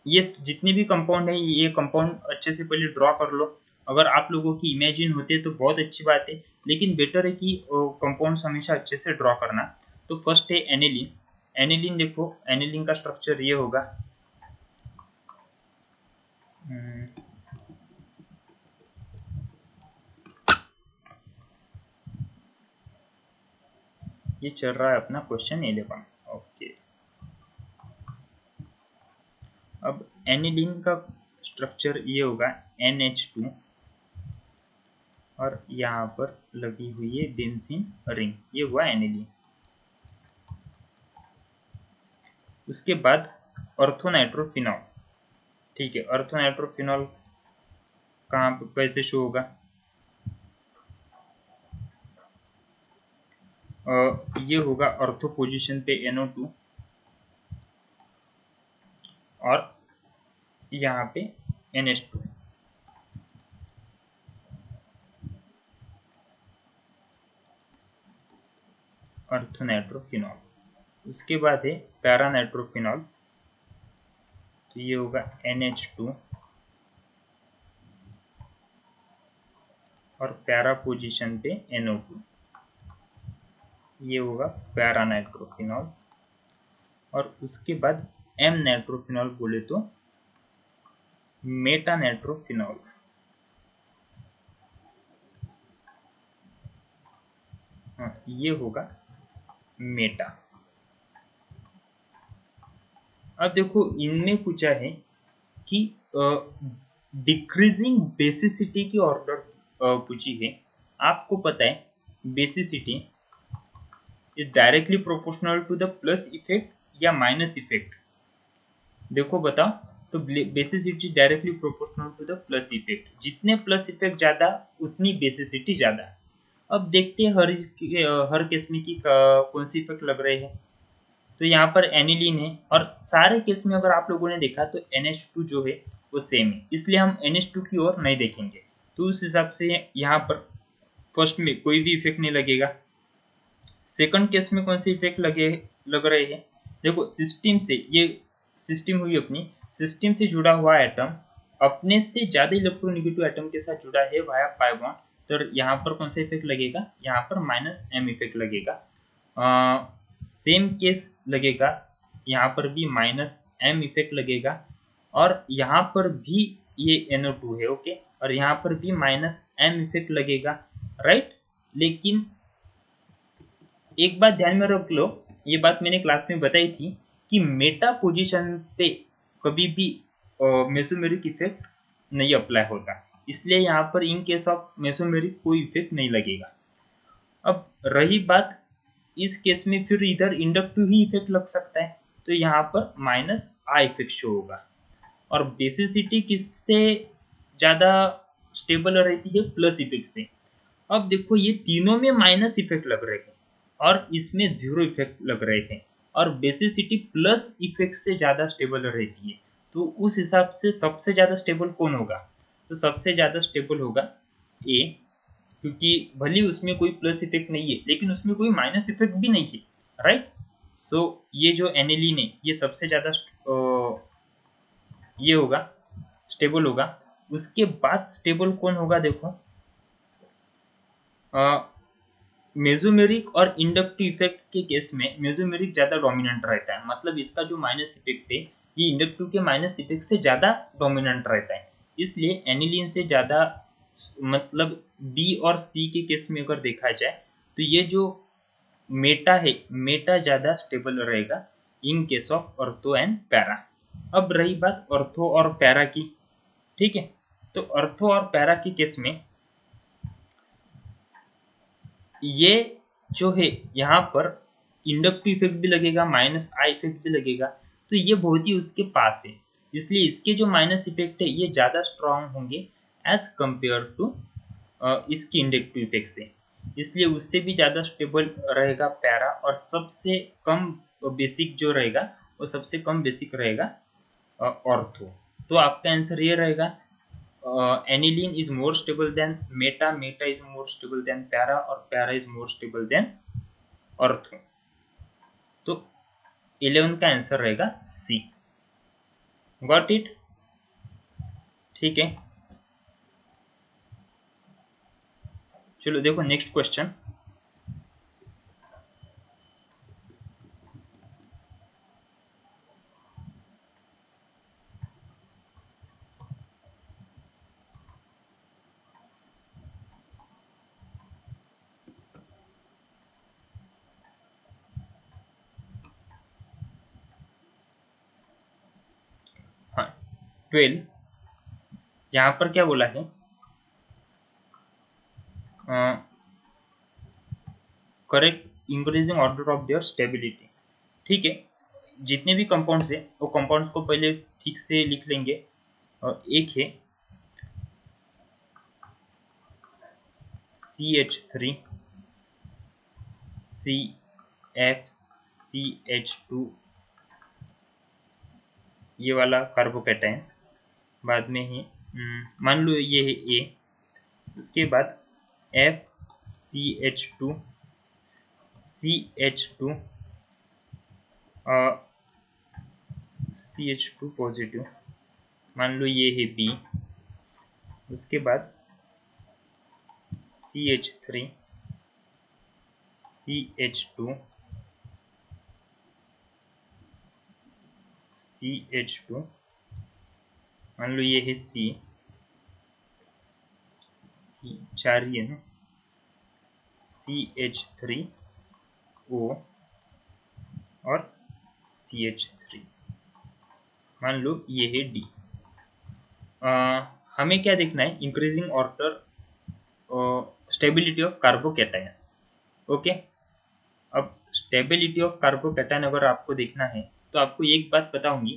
ये जितने भी कंपाउंड है, ये कंपाउंड अच्छे से पहले ड्रॉ कर लो। अगर आप लोगों की इमेजिन होते तो बहुत अच्छी बात है, लेकिन बेटर है कि कंपाउंड्स हमेशा अच्छे से ड्रॉ करना। तो फर्स्ट है एनिलीन। एनिलीन देखो, एनिलीन का स्ट्रक्चर ये होगा। ये चल रहा है अपना क्वेश्चन 11। ओके, अब एनिलीन का स्ट्रक्चर ये होगा NH2 और यहाँ पर लगी हुई है बेंजीन रिंग, ये हुआ एनिलीन। उसके बाद ऑर्थोनाइट्रोफिनॉल। ठीक है, ऑर्थोनाइट्रोफिनॉल कहाँ पे कैसे शो होगा? ये होगा ऑर्थो पोजीशन पे NO2 और यहाँ पे NH2। ऑर्थोनाइट्रोफिनॉल। उसके बाद है पैरानाइट्रोफिनॉल, तो ये होगा NH2 और पैरा पोजीशन पे NO2, ये होगा पैरानाइट्रोफिनॉल। और उसके बाद M नाइट्रोफिनॉल बोले तो मेटानाइट्रोफिनॉल। हाँ, ये होगा मेटा। अब देखो इनमें पूछा है कि डिक्रीजिंग बेसिसिटी की ऑर्डर पूछी है। आपको पता है basicity is directly proportional to the plus effect या माइनस इफेक्ट। देखो बताओ, तो basicity directly proportional to the plus effect, जितने प्लस इफेक्ट ज्यादा उतनी बेसिसिटी ज्यादा। अब देखते हैं हर केस में कि कौन सी इफेक्ट लग रहे हैं। तो यहाँ पर एनिलीन है और सारे केस में अगर आप लोगों ने देखा तो NH2 जो है वो सेम है, इसलिए हम NH2 की ओर नहीं देखेंगे। तो उस हिसाब से यहाँ पर फर्स्ट में कोई भी इफेक्ट नहीं लगेगा। सेकंड केस में कौन से इफेक्ट लग रहे हैं? देखो सिस्टम से, ये सिस्टम हुई अपनी, सिस्टम से जुड़ा हुआ एटम अपने से ज्यादा इलेक्ट्रोनेगेटिव एटम के साथ जुड़ा है वाया पाई बॉन्ड, तो यहाँ पर कौन सा इफेक्ट लगेगा? यहाँ पर -M इफेक्ट लगेगा। सेम केस लगेगा, यहाँ पर भी -M इफेक्ट लगेगा और यहाँ पर भी ये NO2 है। ओके, और यहाँ पर भी -M इफेक्ट लगेगा, राइट। लेकिन एक बात ध्यान में रख लो, ये बात मैंने क्लास में बताई थी कि मेटा पोजीशन पे कभी भी मेसोमेरिक इफेक्ट नहीं अप्लाई होता, इसलिए यहाँ पर इन केस ऑफ मेसोमेरिक कोई इफेक्ट नहीं लगेगा। अब रही बात इस केस में, फिर इधर इंडक्टिव ही इफेक्ट लग सकता है, तो यहाँ पर -I इफेक्ट शो होगा। और बेसिसिटी किससे ज्यादा स्टेबल रहती है? प्लस इफेक्ट से। अब देखो ये तीनों में माइनस इफेक्ट लग रहे हैं और इसमें जीरो इफेक्ट लग रहे हैं, और बेसिसिटी प्लस इफेक्ट से ज्यादा स्टेबल रहती है। तो उस हिसाब से सबसे ज्यादा स्टेबल कौन होगा? तो सबसे ज्यादा स्टेबल होगा ए, क्योंकि भले उसमें कोई प्लस इफेक्ट नहीं है लेकिन उसमें कोई माइनस इफेक्ट भी नहीं है, राइट। सो ये जो एनिलीन है ये सबसे ज्यादा ये होगा, स्टेबल होगा। उसके बाद स्टेबल कौन होगा? देखो मेसोमेरिक और इंडक्टिव इफेक्ट के केस में मेसोमेरिक ज्यादा डोमिनेंट रहता है, मतलब इसका जो माइनस इफेक्ट है ये इंडक्टिव के माइनस इफेक्ट से ज्यादा डोमिनेंट रहता है, इसलिए एनिलीन से ज्यादा। मतलब बी और सी के केस में अगर देखा जाए तो ये जो मेटा ज़्यादा स्टेबल रहेगा इन case of ortho and para. अब रही बात ऑर्थो और पैरा की, ठीक है। तो ऑर्थो और पैरा के केस में ये जो है यहाँ पर इंडक्टिव इफेक्ट भी लगेगा, माइनस आई इफेक्ट भी लगेगा, तो ये बहुत ही उसके पास है, इसलिए इसके जो माइनस इफेक्ट है ये ज़्यादा स्ट्रांग होंगे एज कंपेयर टू इसकी इंडक्टिव इफेक्ट से, इसलिए उससे भी ज़्यादा स्टेबल रहेगा पैरा, और सबसे कम बेसिक जो रहेगा वो सबसे कम बेसिक रहेगा ऑर्थो। तो आपका आंसर ये रहेगा aniline is more stable than meta is more stable than para, और para is more stable than ortho। तो 11 का आंसर रहेगा सी। Got it? ठीक है, चलो देखो नेक्स्ट क्वेश्चन। हाँ 12, यहाँ पर क्या बोला है, correct increasing order of their stability. ठीक है, जितने भी कंपाउंड्स है वो कंपाउंड्स को पहले ठीक से लिख लेंगे। और एक है CH3 CFCH2, ये वाला कार्बोकैटायन। बाद में ही मान लो ये है ए, उसके बाद FCH2 CH2 CH2 पॉजिटिव, मान लो ये है बी, उसके बाद CH3 CH2 CH2, मान लो ये है सी, 4 ही है ना, CH3O और CH3, मान लो ये है डी। हमें क्या देखना है, increasing order stability of carbocation. Okay, अब स्टेबिलिटी ऑफ कार्बोकैटायन अगर आपको देखना है तो आपको एक बात बताऊंगी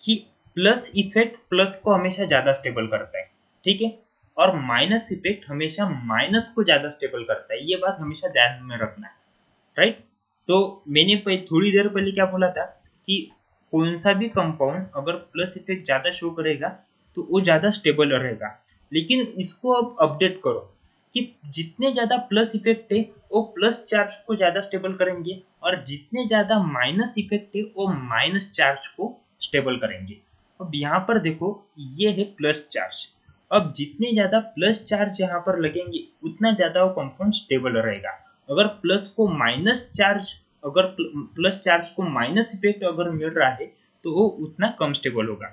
कि प्लस इफेक्ट प्लस को हमेशा ज्यादा स्टेबल करता है, ठीक है, और माइनस इफेक्ट हमेशा माइनस को ज्यादा स्टेबल करता है, ये बात हमेशा ध्यान में रखना है, राइट। तो मैंने थोड़ी देर पहले क्या बोला था कि कौन सा भी कंपाउंड अगर प्लस इफेक्ट ज्यादा शो करेगा तो वो ज्यादा स्टेबल रहेगा, लेकिन इसको अब अपडेट करो कि जितने ज्यादा प्लस इफेक्ट है वो प्लस चार्ज को ज्यादा स्टेबल करेंगे, और जितने ज्यादा माइनस इफेक्ट है वो माइनस चार्ज को स्टेबल करेंगे। अब यहाँ पर देखो ये है प्लस चार्ज, अब जितने ज्यादा प्लस चार्ज यहाँ पर लगेंगे उतना ज्यादा वो कंपाउंड स्टेबल रहेगा। अगर प्लस को माइनस चार्ज, अगर प्लस चार्ज को माइनस इफेक्ट अगर मिल रहा है तो वो उतना कम स्टेबल होगा।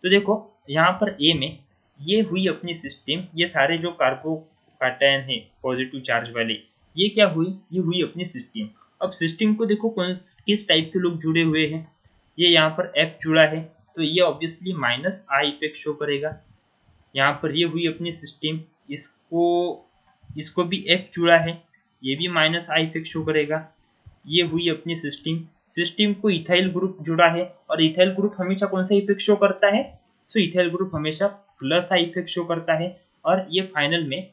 तो देखो यहाँ पर ए में ये हुई अपनी सिस्टम, ये सारे जो कार्बोकैटायन है पॉजिटिव चार्ज वाले, ये क्या हुई, ये हुई अपनी सिस्टम। अब सिस्टम को देखो किस टाइप के लोग जुड़े हुए हैं, ये यहाँ पर F जुड़ा है तो ये obviously minus I effect show करेगा। यहाँ पर ये हुई अपनी सिस्टम, इसको भी F जुड़ा है, ये भी माइनस आई इफेक्ट शो करेगा। ये हुई अपनी सिस्टम को इथाइल ग्रुप जुड़ा है, और इथाइल ग्रुप हमेशा कौन सा इफेक्ट शो करता है, सो इथाइल ग्रुप हमेशा प्लस आई इफेक्ट शो करता है। और ये फाइनल में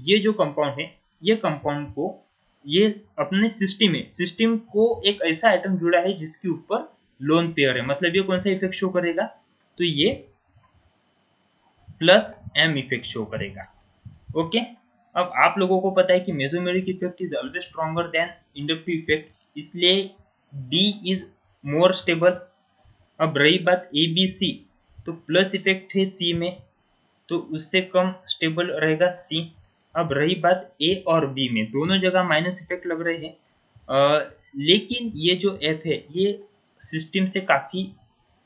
ये जो कंपाउंड है, ये कंपाउंड को ये अपने सिस्टम को एक ऐसा आइटम जुड़ा है जिसके ऊपर लोन पेयर है, मतलब ये कौन सा इफेक्ट शो करेगा, तो ये प्लस एम इफेक्ट शो करेगा। ओके, अब आप लोगों को पता है कि mesomeric effect is always stronger than inductive effect, इसलिए डी इज मोर स्टेबल। अब रही बात ए बी सी, तो प्लस इफेक्ट है सी में तो उससे कम स्टेबल रहेगा सी। अब रही बात ए और बी में, दोनों जगह माइनस इफेक्ट लग रहे हैं, लेकिन ये जो एफ है ये सिस्टम से काफी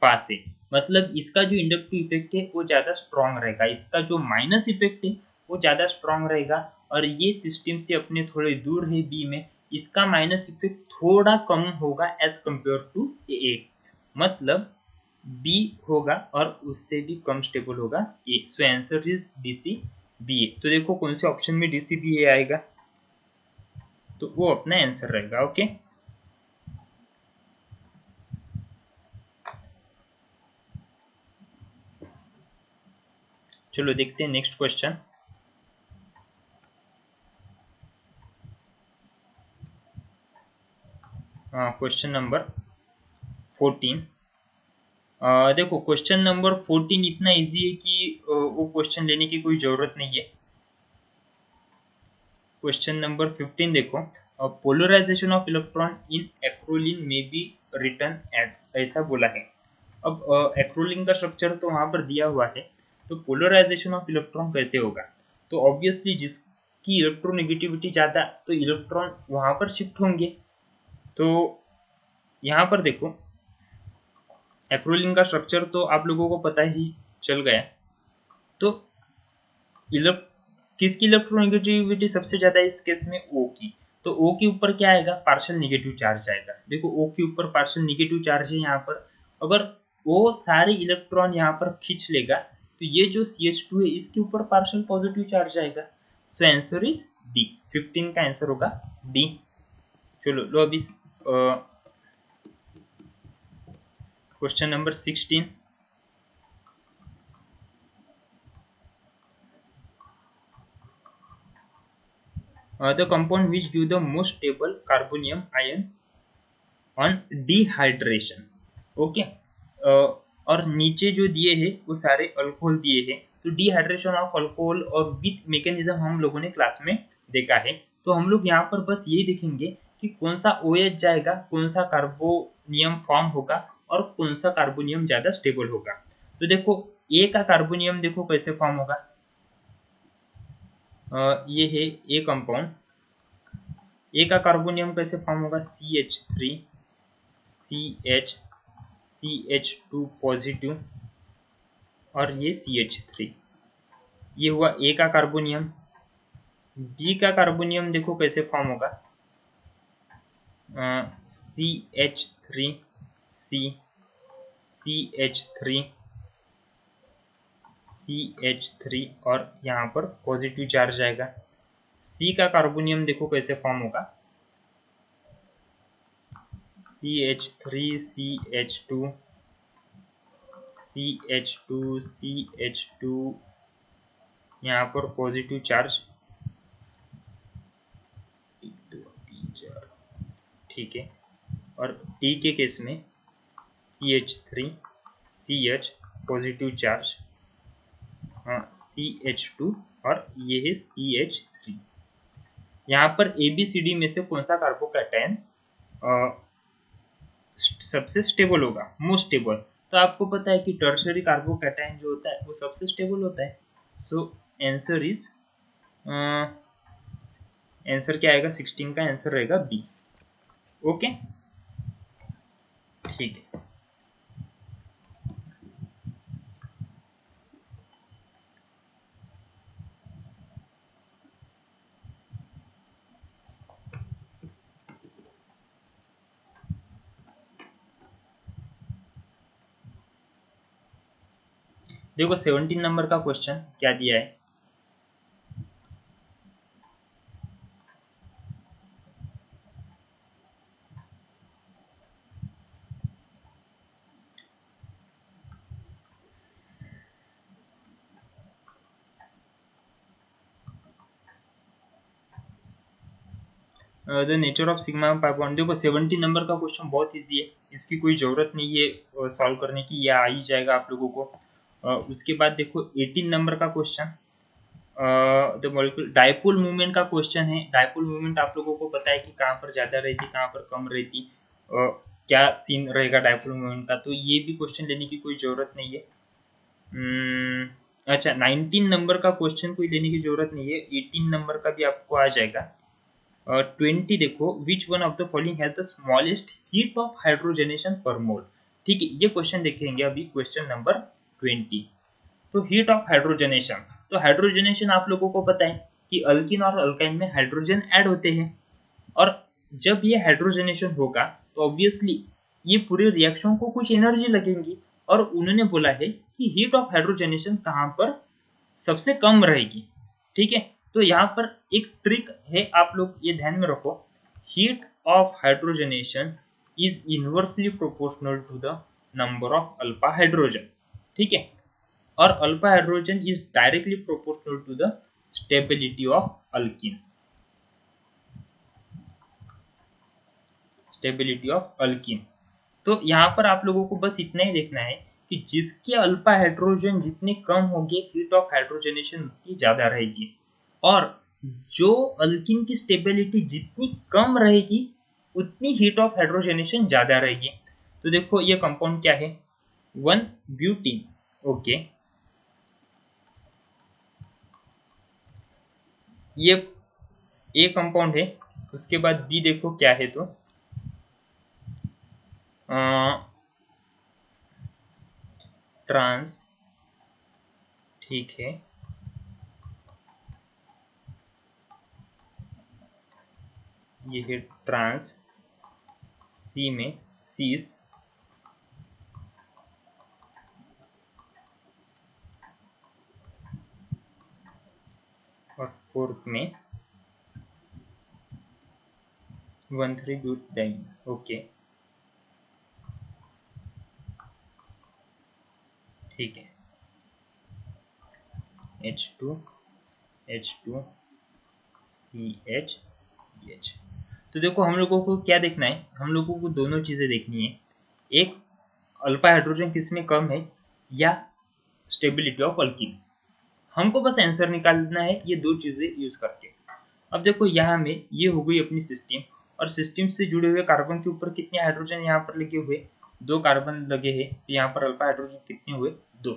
पास है, मतलब इसका जो इंडक्टिव इफेक्ट है वो ज्यादा स्ट्रॉन्ग रहेगा, इसका जो माइनस इफेक्ट है वो ज्यादा स्ट्रॉन्ग रहेगा, और ये सिस्टम से अपने थोड़े दूर है बी में, इसका माइनस इफेक्ट थोड़ा कम होगा एज कंपेयर टू ए, मतलब बी होगा और उससे भी कम स्टेबल होगा A. So answer is D C B A. तो देखो कौन से ऑप्शन में डी सी बी ए आएगा, तो वो अपना आंसर रहेगा। ओके, चलो देखते हैं नेक्स्ट क्वेश्चन। Question number 14। देखो क्वेश्चन नंबर 14 इतना इजी है कि वो क्वेश्चन लेने की कोई जरूरत नहीं है। क्वेश्चन नंबर 15 देखो, polarisation of electron in acrolein में बी रिटर्न एज, ऐसा बोला है। अब एक्रोलिन का स्ट्रक्चर तो वहां पर दिया हुआ है, तो पोलराइजेशन ऑफ इलेक्ट्रॉन कैसे होगा? तो ऑब्वियसली जिसकी इलेक्ट्रोनेगेटिविटी ज्यादा, तो इलेक्ट्रॉन वहां पर शिफ्ट होंगे। तो यहाँ पर देखो एक्रोलिन का स्ट्रक्चर तो आप लोगों को पता ही चल गया। तो किसकी इलेक्ट्रोनेगेटिविटी सबसे ज्यादा है इस केस में? ओ की। तो ओ के ऊपर क्या आएगा? पार्शियल निगेटिव चार्ज आएगा। देखो ओ के ऊपर पार्शियल निगेटिव चार्ज है यहाँ पर, अगर वो सारे इलेक्ट्रॉन यहाँ पर खींच लेगा तो ये जो CH2 है इसके ऊपर पार्शियल पॉजिटिव चार्ज आएगा। सो आंसर इज डी, 15 का आंसर होगा डी। चलो लो अभी question number 16। The compound which give the most stable carbonium ion on dehydration। Okay, और नीचे जो दिए हैं वो सारे अल्कोहल दिए हैं। तो डिहाइड्रेशन ऑफ अल्कोहल और विथ मैकेनिज्म हम लोगों ने क्लास में देखा है। तो हम लोग यहाँ पर बस यही देखेंगे कि कौन सा OH जाएगा, कौन सा कार्बोनियम फॉर्म होगा और कौन सा कार्बोनियम ज्यादा स्टेबल होगा। तो देखो ए का कार्बोनियम देखो कैसे फॉर्म होगा। ये है ए कंपाउंड, ए का कार्बोनियम कैसे फॉर्म होगा? CH3 CH2 पॉजिटिव और ये CH3, ये हुआ ए का कार्बोनियम। बी का कार्बोनियम देखो कैसे फॉर्म होगा, CH3 CH3 CH3 और यहाँ पर पॉजिटिव चार्ज आएगा। सी का कार्बोनियम देखो कैसे फॉर्म होगा, CH3 CH2 CH2 CH2, यहाँ पर पॉजिटिव चार्ज 1 2 3 4, ठीक है। और टी के केस में CH3 CH positive charge, CH2 और ये है CH3। यहाँ पर ABCD में से कौन सा कार्बोकैटायन सबसे स्टेबल होगा, मोस्ट स्टेबल? तो आपको पता है कि टर्शियरी कार्बोकैटायन जो होता है वो सबसे स्टेबल होता है। सो आंसर इज, आंसर क्या आएगा? 16 का आंसर रहेगा बी। ओके, ठीक है। देखो 17 नंबर का क्वेश्चन क्या दिया है। The nature of sigma pi bond. देखो 17 नंबर का क्वेश्चन बहुत इजी है, इसकी कोई ज़रूरत नहीं है सॉल्व करने की, या आ ही जाएगा आप लोगों को। उसके बाद देखो 18 नंबर का question, the molecule dipole movement का क्वेश्चन है। डायपोल मूवमेंट आप लोगों को पता है कि कहाँ पर ज़्यादा रहती, कहाँ पर कम रहती, क्या सीन रहेगा डायपोल मूवमेंट का, तो ये भी क्वेश्चन लेने की कोई ज़रूरत नहीं है। अच्छा 19 नंबर का क्वेश्चन कोई लेने की ज़रूरत नहीं है, 18 नंबर का भी आपको आ जाएगा। 20 देखो, which one of the following has the smallest heat of hydrogenation पर मोल। ठीक है, ये क्वेश्चन देखेंगे अभी, क्वेश्चन नंबर 20। तो हीट ऑफ हाइड्रोजनेशन, तो हाइड्रोजनेशन आप लोगों को पता है कि अल्किन और अल्काइन में हाइड्रोजन ऐड होते हैं, और जब ये हाइड्रोजनेशन होगा तो ऑब्वियसली ये पूरे रिएक्शन को कुछ एनर्जी लगेंगी, और उन्होंने बोला है कि हीट ऑफ हाइड्रोजनेशन कहाँ पर सबसे कम रहेगी। ठीक है, तो यहाँ पर एक ट्रिक है, आप लोग ये ध्यान में रखो, heat of hydrogenation is inversely proportional to the number of alpha hydrogen. ठीक है, और alpha hydrogen is directly proportional to the stability of alkene. Stability of alkene. तो यहाँ पर आप लोगों को बस इतना ही देखना है कि जिसके अल्फा हाइड्रोजन जितने कम होंगे हीट ऑफ हाइड्रोजनेशन उतनी ज्यादा रहेगी, और जो अल्कीन की स्टेबिलिटी जितनी कम रहेगी उतनी हीट ऑफ हाइड्रोजनेशन ज्यादा रहेगी। तो देखो ये कंपाउंड क्या है, 1 ब्यूटीन। ओके, ये ए कंपाउंड है। उसके बाद बी देखो क्या है, तो ट्रांस, ठीक है, ये है ट्रांस, सी में सीस, और फोर्थ में 1,3-ब्यूटाडीन। ओके, ठीक है, H2 H2 CH CH। तो देखो हम लोगों को क्या देखना है, हम लोगों को दोनों चीजें देखनी है, एक अल्फा हाइड्रोजन किसमें कम है, या स्टेबिलिटी ऑफ अल्कीन। हमको बस आंसर निकालना है ये दो चीजें यूज करके। अब देखो यहाँ में ये हो गई अपनी सिस्टम, और सिस्टम से जुड़े हुए कार्बन के ऊपर कितने हाइड्रोजन यहाँ पर लगे हुए, 2 कार्बन लगे हैं, तो यहाँ पर अल्फा हाइड्रोजन कितने हुए, 2।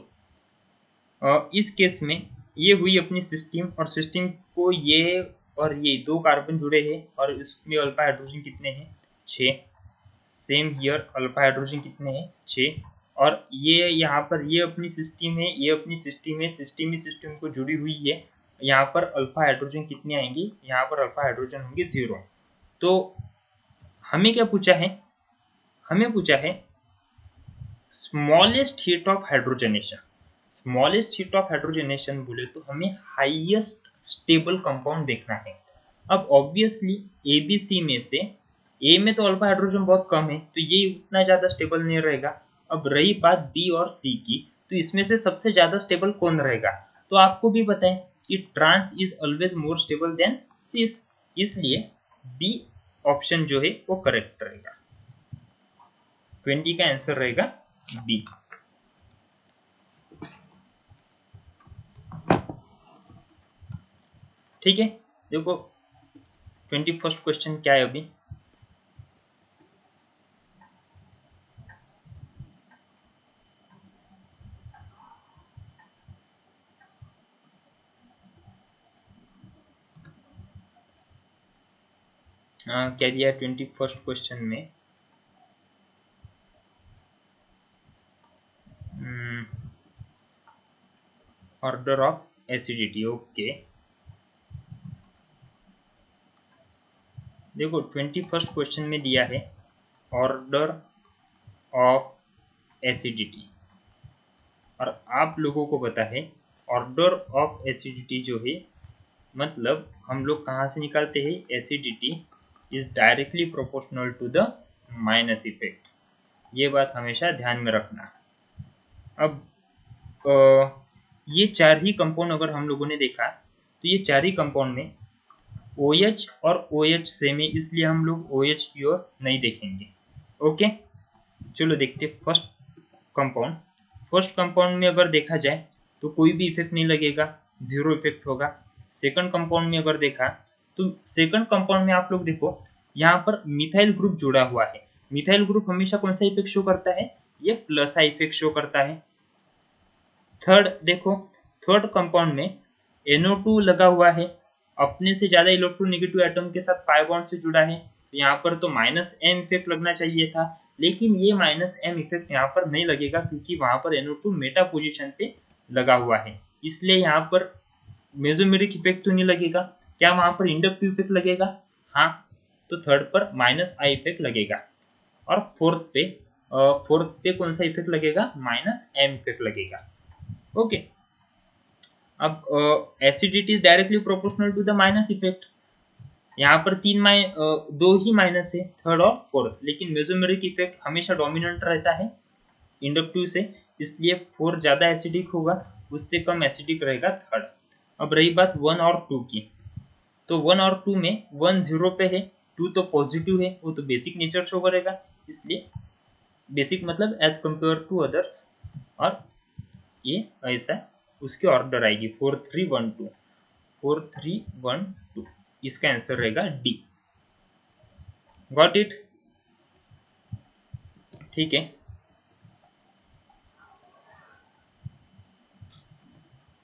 इस केस में ये हुई अपनी सिस्टम, और सिस्टम को ये और ये 2 कार्बन जुड़े हैं, और इसमें अल्फा हाइड्रोजन कितने हैं, 6। सेम हियर अल्फा हाइड्रोजन कितने हैं, 6। और ये यहाँ पर ये अपनी सिस्टम है, ये अपनी सिस्टम है, सिस्टम ही सिस्टम को जुड़ी हुई है। यहाँ पर अल्फा हाइड्रोजन कितने आएंगे, यहाँ पर अल्फा हाइड्रोजन होंगे 0। तो हमें क्या पूछा है, हमें पूछा है smallest heat of hydrogenation. Smallest heat of hydrogenation बोले तो हमें हाईएस्ट स्टेबल कंपाउंड देखना है। अब ऑब्वियसली ए बी सी में से ए में तो अल्फा हाइड्रोजन बहुत कम है, तो ये उतना ज्यादा स्टेबल नहीं रहेगा। अब रही बात बी और सी की, तो इसमें से सबसे ज्यादा स्टेबल कौन रहेगा, तो आपको भी बताएं कि trans is always more stable than cis, इसलिए बी ऑप्शन जो है वो करेक्ट रहेगा। 20 का आंसर रहेगा बी। ठीक है, देखो 21st क्वेश्चन क्या है अभी, क्या दिया 21st क्वेश्चन में, ऑर्डर ऑफ एसिडिटी। ओके, देखो 21st क्वेश्चन में दिया है ऑर्डर ऑफ एसिडिटी, और आप लोगों को पता है ऑर्डर ऑफ एसिडिटी जो है, मतलब हम लोग कहाँ से निकालते हैं, acidity is directly proportional to the minus effect. ये बात हमेशा ध्यान में रखना। अब ये 4 ही कंपाउंड अगर हम लोगों ने देखा, तो ये 4 ही कंपाउंड में OH और OH सेम है, इसलिए हम लोग OH की ओर नहीं देखेंगे। ओके, चलो देखते फर्स्ट कंपाउंड। फर्स्ट कंपाउंड में अगर देखा जाए तो कोई भी इफेक्ट नहीं लगेगा, 0 इफेक्ट होगा। सेकंड कंपाउंड में अगर देखा तो सेकंड कंपाउंड में आप लोग देखो यहाँ पर मिथाइल ग्रुप जुड़ा हुआ है। मिथाइल ग्रुप हमेशा कौन सा इफेक्ट शो करता है, ये प्लस आई इफेक्ट शो करता है। थर्ड देखो, थर्ड कंपाउंड में NO2 लगा हुआ है, अपने से ज्यादा इलेक्ट्रोनेगेटिव एटम के साथ पाई बॉन्ड से जुड़ा है, तो यहाँ पर तो -m इफेक्ट लगना चाहिए था, लेकिन ये -m इफेक्ट यहाँ पर नहीं लगेगा क्योंकि वहां पर NO2 मेटा पोजीशन पे लगा हुआ है, इसलिए यहाँ पर मेसोमेरिक इफेक्ट तो नहीं लगेगा। क्या वहां पर इंडक्टिव इफेक्ट लगेगा, हाँ, तो थर्ड पर माइनस आई इफेक्ट लगेगा, और फोर्थ पे कौन सा इफेक्ट लगेगा, माइनस एम इफेक्ट लगेगा। ओके, अब acidity is directly proportional to the minus effect. यहाँ पर दो ही माइनस है, थर्ड और फोर्थ, लेकिन मेसोमेरिक इफेक्ट हमेशा डोमिनेंट रहता है इंडक्टिव से, इसलिए फोर्थ ज्यादा एसिडिक होगा, उससे कम एसिडिक रहेगा थर्ड। अब रही बात 1 और 2 की, तो 1 और 2 में 1 0 पे है, 2 तो पॉजिटिव है, वो तो बेसिक नेचर शो करेगा, इसलिए बेसिक मतलब एज कंपेयर टू अदर्स, और ये ऐसा उसकी ऑर्डर आएगी 4 3 1 2, 4 3 1 2, इसका आंसर रहेगा डी। Got it? ठीक है,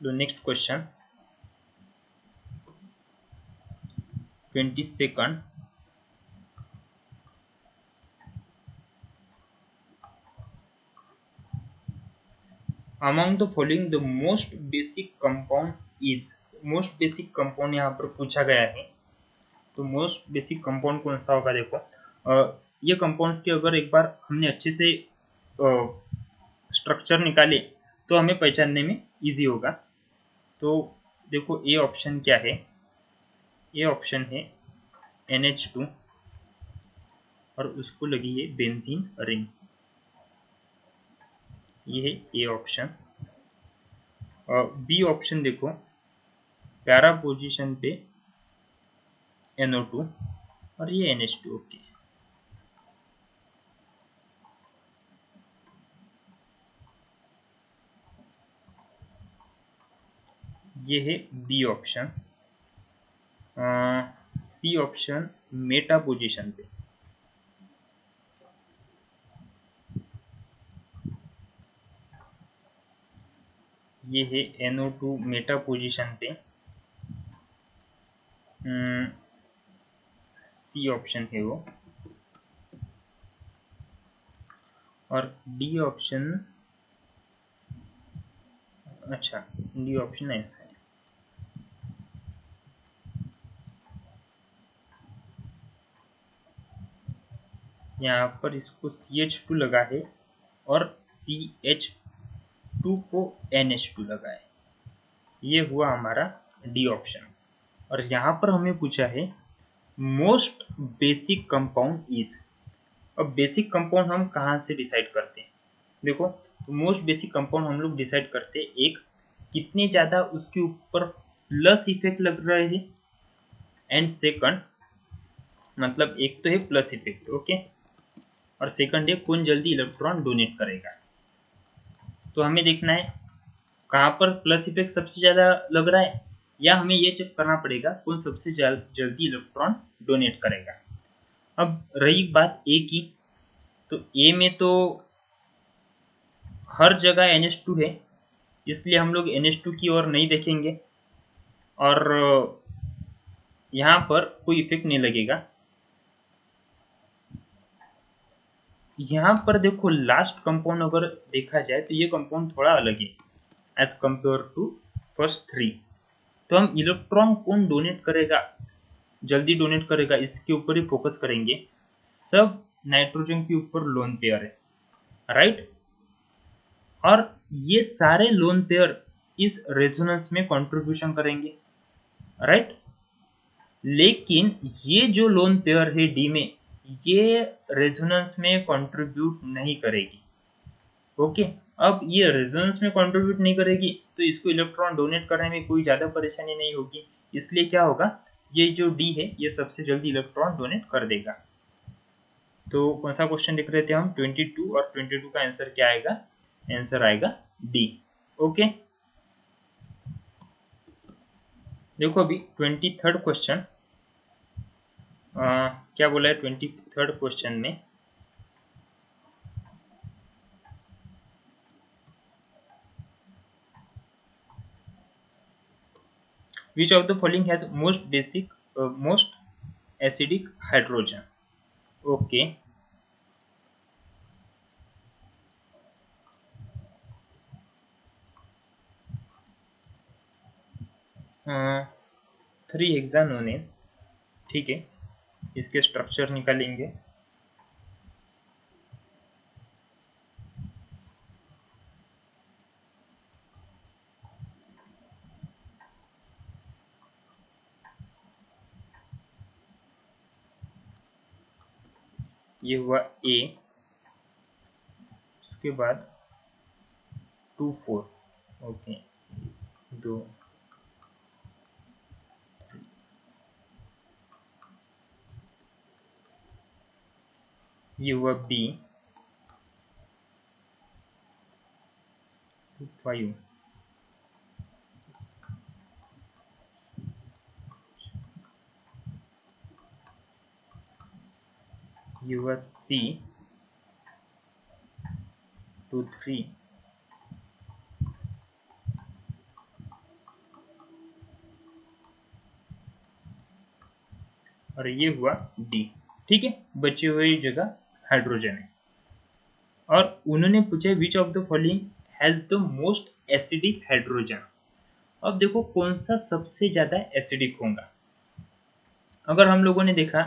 तो next question 22nd, among the following the most basic compound is, most basic compound यहाँ पर पूछा गया है, तो मोस्ट बेसिक कंपाउंड कौन सा होगा? देखो ये कंपाउंड्स के अगर एक बार हमने अच्छे से स्ट्रक्चर निकाले तो हमें पहचानने में इजी होगा। तो देखो ए ऑप्शन क्या है, ये ऑप्शन है NH2 और उसको लगी है बेंजीन रिंग, ये है ए ऑप्शन। बी ऑप्शन देखो पैरा पोजीशन पे NO2 और ये NH2। ओके, ये है B option. C option meta position पे, ये है NO2 मेटा पोजीशन पे, सी ऑप्शन है वो, और डी ऑप्शन, अच्छा डी ऑप्शन ऐसा है, यहाँ पर इसको CH2 लगा है और CH2 को NH2 लगा है, ये हुआ हमारा डी ऑप्शन। और यहाँ पर हमें पूछा है मोस्ट बेसिक कंपाउंड इज। अब बेसिक कंपाउंड हम कहाँ से डिसाइड करते हैं? देखो, तो मोस्ट बेसिक कंपाउंड हम लोग डिसाइड करते हैं, एक कितने ज्यादा उसके ऊपर प्लस इफेक्ट लग रहे हैं, एंड सेकंड मतलब एक तो है प्लस इफेक्ट, ओके, और सेकंड है कौन जल्दी इलेक्ट्रॉन डोनेट करेगा। तो हमें देखना है कहाँ पर प्लस इफेक्ट सबसे ज्यादा लग रहा है, या हमें ये चेक करना पड़ेगा कौन सबसे जल्दी इलेक्ट्रॉन डोनेट करेगा। अब रही बात ए की, तो ए में तो हर जगह NH2 है, इसलिए हम लोग NH2 की ओर नहीं देखेंगे, और यहाँ पर कोई इफेक्ट नहीं लगेगा। यहाँ पर देखो लास्ट कंपाउंड अगर देखा जाए तो ये कंपाउंड थोड़ा अलग है एज कंपेयर टू फर्स्ट 3। तो हम इलेक्ट्रॉन कौन डोनेट करेगा, जल्दी डोनेट करेगा, इसके ऊपर ही फोकस करेंगे। सब नाइट्रोजन के ऊपर लोन पेयर है, राइट, और ये सारे लोन पेयर इस रेजोनेंस में कंट्रीब्यूशन करेंगे, राइट। लेकिन ये जो लोन पेयर है डी में, ये रेजोनेंस में कंट्रीब्यूट नहीं करेगी, ओके। अब ये रेजोनेंस में कंट्रीब्यूट नहीं करेगी तो इसको इलेक्ट्रॉन डोनेट करने में कोई ज्यादा परेशानी नहीं होगी, इसलिए क्या होगा, ये जो डी है ये सबसे जल्दी इलेक्ट्रॉन डोनेट कर देगा। तो कौन सा क्वेश्चन देख रहे थे हम, 22, और 22 का आंसर क्या आएगा, आंसर आएगा डी, ओके। देखो अभी 23rd क्वेश्चन, क्या बोला है 23rd क्वेश्चन में, which of the following has most acidic hydrogen? Okay, 3 हेक्सानोनिन, ठीक है, इसके स्ट्रक्चर निकालेंगे। ये हुआ ए, उसके बाद 2 4, ओके, 2 3, ये हुआ बी 2 5, ये हुआ सी 2 3, और ये हुआ डी। ठीक है, बची हुई जगह हाइड्रोजन है। और उन्होंने पूछा विच of the following has the most acidic hydrogen. अब देखो कौन सा सबसे ज्यादा एसिडिक होगा। अगर हम लोगों ने देखा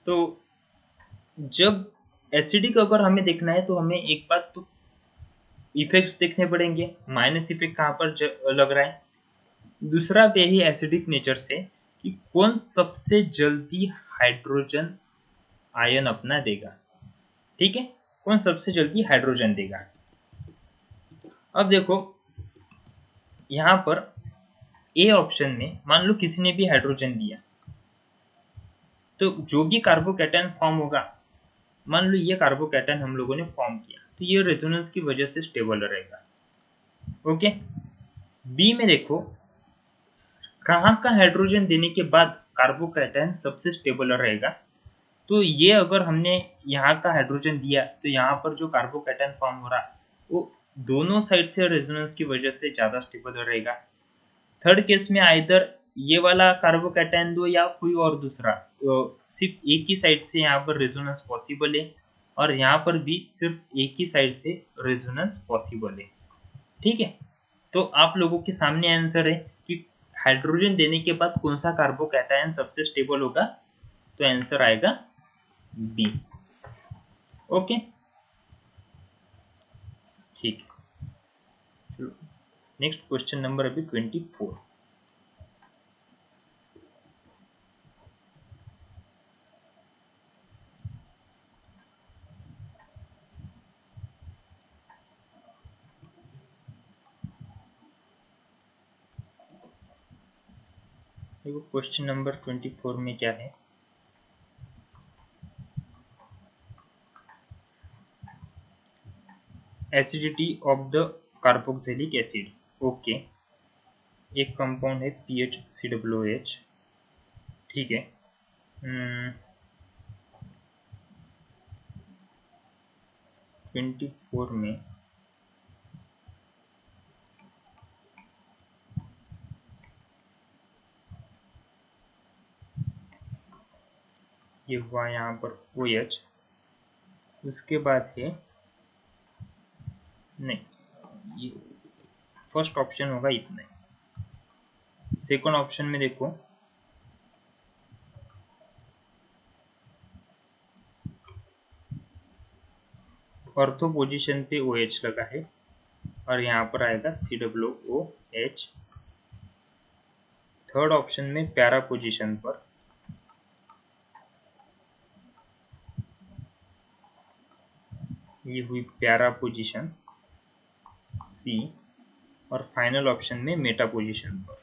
तो जब एसिडिक अगर हमें देखना है तो हमें एक बात तो इफेक्ट्स देखने पड़ेंगे, माइनस इफेक्ट कहाँ पर लग रहा है। दूसरा पे ही एसिडिक नेचर से कि कौन सबसे जल्दी हाइड्रोजन आयन अपना देगा। ठीक है, कौन सबसे जल्दी हाइड्रोजन देगा। अब देखो यहाँ पर ए ऑप्शन में मान लो किसी ने भी हाइड्रोजन दिया, तो जो भी कार्बोकैटायन फॉर्म होगा, मान लो ये कार्बोकैटायन हम लोगों ने फॉर्म किया, तो ये रेजोनेंस की वजह से स्टेबल रहेगा। ओके, बी में देखो कहाँ का हाइड्रोजन देने के बाद कार्बोकैटायन सबसे स्टेबल रहेगा। तो ये अगर हमने यहाँ का हाइड्रोजन दिया तो यहाँ पर जो कार्बोकैटायन फॉर्म हो रहा वो दोनों साइड से रेजोनेंस की वजह से ज्यादा स्टेबल रहेगा। थर्ड केस में आइदर ये वाला कार्बोकैटायन दो या कोई और दूसरा, तो सिर्फ एक ही साइड से यहाँ पर रेजोनेंस पॉसिबल है, और यहाँ पर भी सिर्फ एक ही साइड से रेजोनेंस पॉसिबल है। ठीक है, तो आप लोगों के सामने आंसर है कि हाइड्रोजन देने के बाद कौन सा कार्बोकैटायन सबसे स्टेबल होगा, तो आंसर आएगा बी। ओके, ठीक है, नेक्स्ट क्वेश्चन नंबर अभी 24। देखो क्वेश्चन नंबर 24 में क्या है। Acidity of the carboxylic acid. Okay, एक कंपाउंड है PHCOOH। ठीक है, 24 में ये हुआ यहाँ पर OH, उसके बाद है नहीं, ये फर्स्ट ऑप्शन होगा इतना। सेकंड ऑप्शन में देखो ऑर्थो पोजीशन पे OH लगा है, और यहाँ पर आएगा COOH। थर्ड ऑप्शन में पैरा पोजीशन पर ये हुई पैरा पोजीशन C, और फाइनल ऑप्शन में मेटा पोजीशन पर।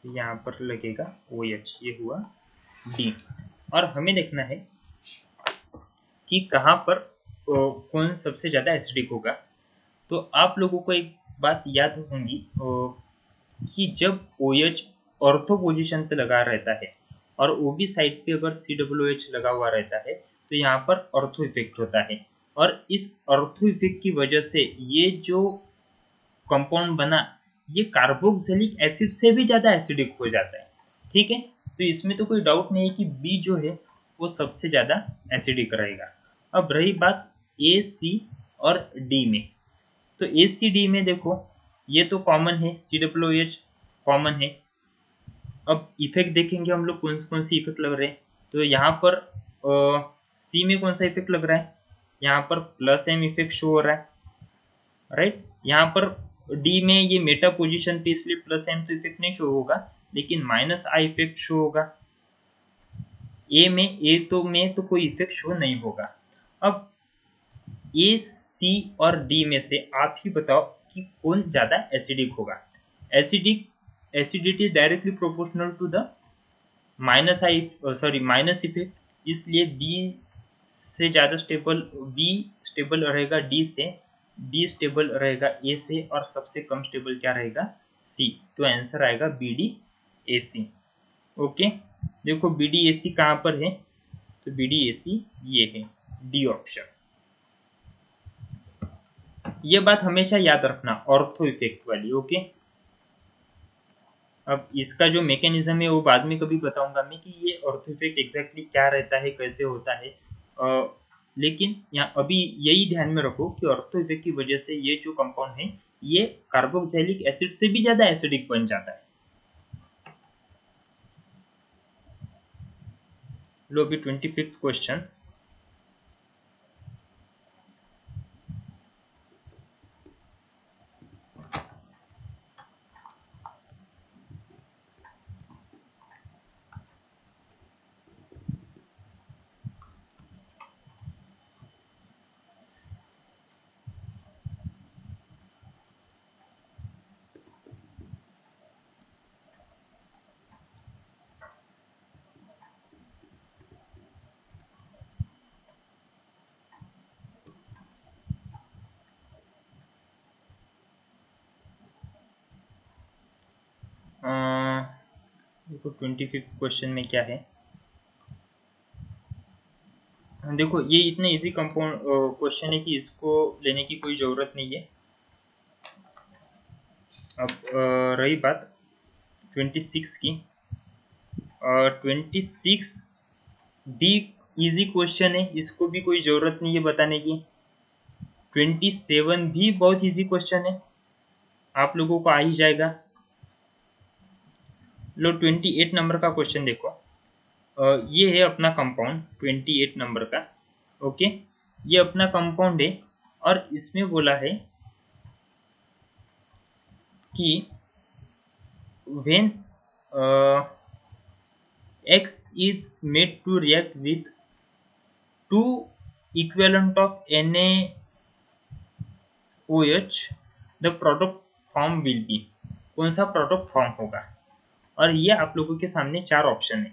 यहाँ पर लगेगा OH, ये हुआ D। और हमें देखना है कि कहाँ पर कौन सबसे ज्यादा एसिडिक होगा। तो आप लोगों को एक बात याद होंगी कि जब OH ऑर्थो पोजीशन पे लगा रहता है और OB साइड पे अगर COOH लगा हुआ रहता है, तो यहाँ पर ऑर्थो इफेक्ट होता है, और इस ऑर्थो इफेक्ट की वजह से ये जो कंपाउंड बना ये कार्बोक्सिलिक एसिड से भी ज्यादा एसिडिक हो जाता है। ठीक है, तो इसमें तो कोई डाउट नहीं है कि बी जो है वो सबसे ज्यादा एसिडिक रहेगा। अब रही बात ए सी और डी में, तो ए सी डी में देखो ये तो कॉमन है, COOH कॉमन है। अब इफेक्ट देखेंगे हम लोग कौन से इफेक्ट लग रहे हैं। तो यहाँ पर सी में कौन सा इफेक्ट लग रहा है, यहाँ पर प्लस एम इफेक्ट शो हो रहा है, राइट। यहाँ पर डी में ये मेटा पोजीशन पे, इसलिए प्लस एम तो इफेक्ट नहीं शो होगा, लेकिन माइनस आई इफेक्ट शो होगा। ए तो कोई इफेक्ट शो नहीं होगा। अब ए, सी और डी में से आप ही बताओ कि कौन ज्यादा एसिडिक होगा। Acidity directly proportional to the minus effect, इसलिए बी से ज्यादा स्टेबल, बी स्टेबल रहेगा डी से, डी स्टेबल रहेगा ए से, और सबसे कम स्टेबल क्या रहेगा, सी। तो आंसर आएगा B D A C. Okay, देखो बी डी ए सी कहाँ पर है, तो बी डी ए सी ये है, डी ऑप्शन। ये बात हमेशा याद रखना, ऑर्थो इफेक्ट वाली। ओके, अब इसका जो मैकेनिज्म है वो बाद में कभी बताऊंगा मैं कि ये ऑर्थो इफेक्ट एग्जैक्टली क्या रहता है, कैसे होता है। लेकिन यहाँ अभी यही ध्यान में रखो कि ऑर्थो इफेक्ट की वजह से ये जो कंपाउंड है ये कार्बोक्सिलिक एसिड से भी ज्यादा एसिडिक बन जाता है। लो अभी 25th क्वेश्चन। देखो 25th क्वेश्चन में क्या है। देखो ये इतने इजी कंपाउंड क्वेश्चन है कि इसको लेने की कोई ज़रूरत नहीं है। अब रही बात 26 की, 26 भी इजी क्वेश्चन है, इसको भी कोई ज़रूरत नहीं है बताने की। 27 भी बहुत इजी क्वेश्चन है, आप लोगों को आ ही जाएगा। लो 28 नंबर का क्वेश्चन देखो। ये है अपना कंपाउंड 28 नंबर का। ओके, ये अपना कंपाउंड है और इसमें बोला है कि when X is made to react with two equivalent of NaOH, the product form will be, कौन सा प्रोडक्ट फॉर्म होगा। और ये आप लोगों के सामने चार ऑप्शन है।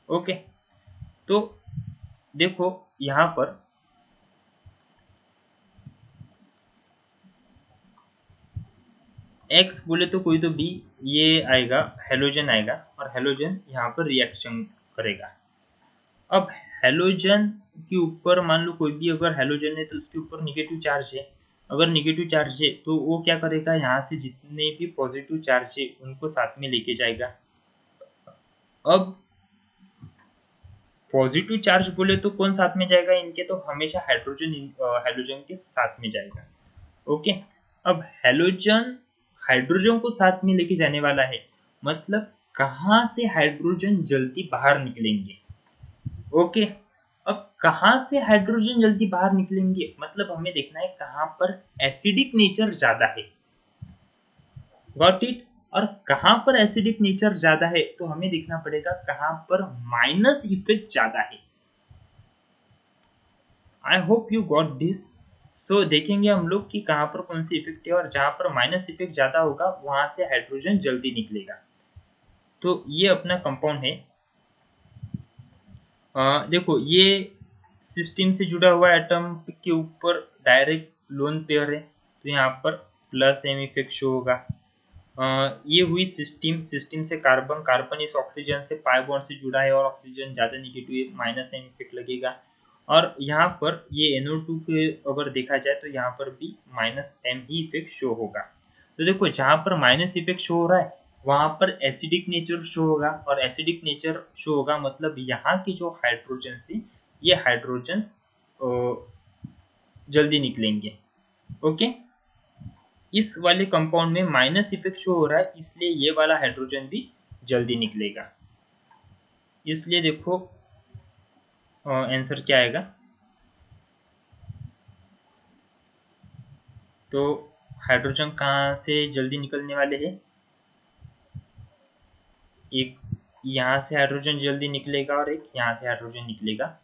ओके, तो देखो यहाँ पर X बोले तो कोई तो B, ये आएगा हेलोजन आएगा, और हेलोजन यहाँ पर रिएक्शन करेगा। अब हेलोजन के ऊपर मान लो कोई भी अगर हेलोजन है तो उसके ऊपर निगेटिव चार्ज है। अगर निगेटिव चार्ज है तो वो क्या करेगा, यहाँ से जितने भी पॉजिटिव चार्ज है उनको साथ में लेके जाएगा। अब पॉजिटिव चार्ज बोले तो कौन साथ में जाएगा इनके, तो हमेशा हाइड्रोजन हेलोजन के साथ में जाएगा। ओके, अब हेलोजन हाइड्रोजन को साथ में लेके जाने वाला है, मतलब कहाँ से हाइड्रोजन जल्दी बाहर निकलेंगे। ओके, अब कहाँ से हाइड्रोजन जल्दी बाहर निकलेंगे, मतलब हमें देखना है कहाँ पर एसिडिक नेचर ज्यादा है। Got it. और कहाँ पर एसिडिक नेचर ज्यादा है तो हमें देखना पड़ेगा कहाँ पर माइनस इफेक्ट ज्यादा है। I hope you got this. So देखेंगे हम लोग कि कहाँ पर कौन सी इफेक्ट है, और जहाँ पर माइनस इफेक्ट ज्यादा होगा वहां से हाइड्रोजन जल्दी निकलेगा। तो ये अपना कंपाउंड है। देखो ये सिस्टम से जुड़ा हुआ एटम के ऊपर डायरेक्ट लोन पेयर है, तो यहाँ पर प्लस एम इफेक्ट शो होगा। ये हुई सिस्टम से कार्बन इस ऑक्सीजन से पाई बॉन्ड से जुड़ा है और ऑक्सीजन ज्यादा निगेटिव है, माइनस एम इफेक्ट लगेगा। और यहाँ पर ये NO2 के अगर देखा जाए तो यहाँ पर भी माइनस एम ही इफेक्ट शो होगा। तो देखो जहाँ पर माइनस इफेक्ट शो हो रहा है वहां पर एसिडिक नेचर शो होगा, और एसिडिक नेचर शो होगा मतलब यहाँ की जो हाइड्रोजन से ये हाइड्रोजन जल्दी निकलेंगे। ओके, इस वाले कंपाउंड में माइनस इफेक्ट शो हो रहा है, इसलिए ये वाला हाइड्रोजन भी जल्दी निकलेगा। इसलिए देखो आंसर क्या आएगा, तो हाइड्रोजन कहाँ से जल्दी निकलने वाले हैं, एक यहाँ से हाइड्रोजन जल्दी निकलेगा और एक यहाँ से हाइड्रोजन निकलेगा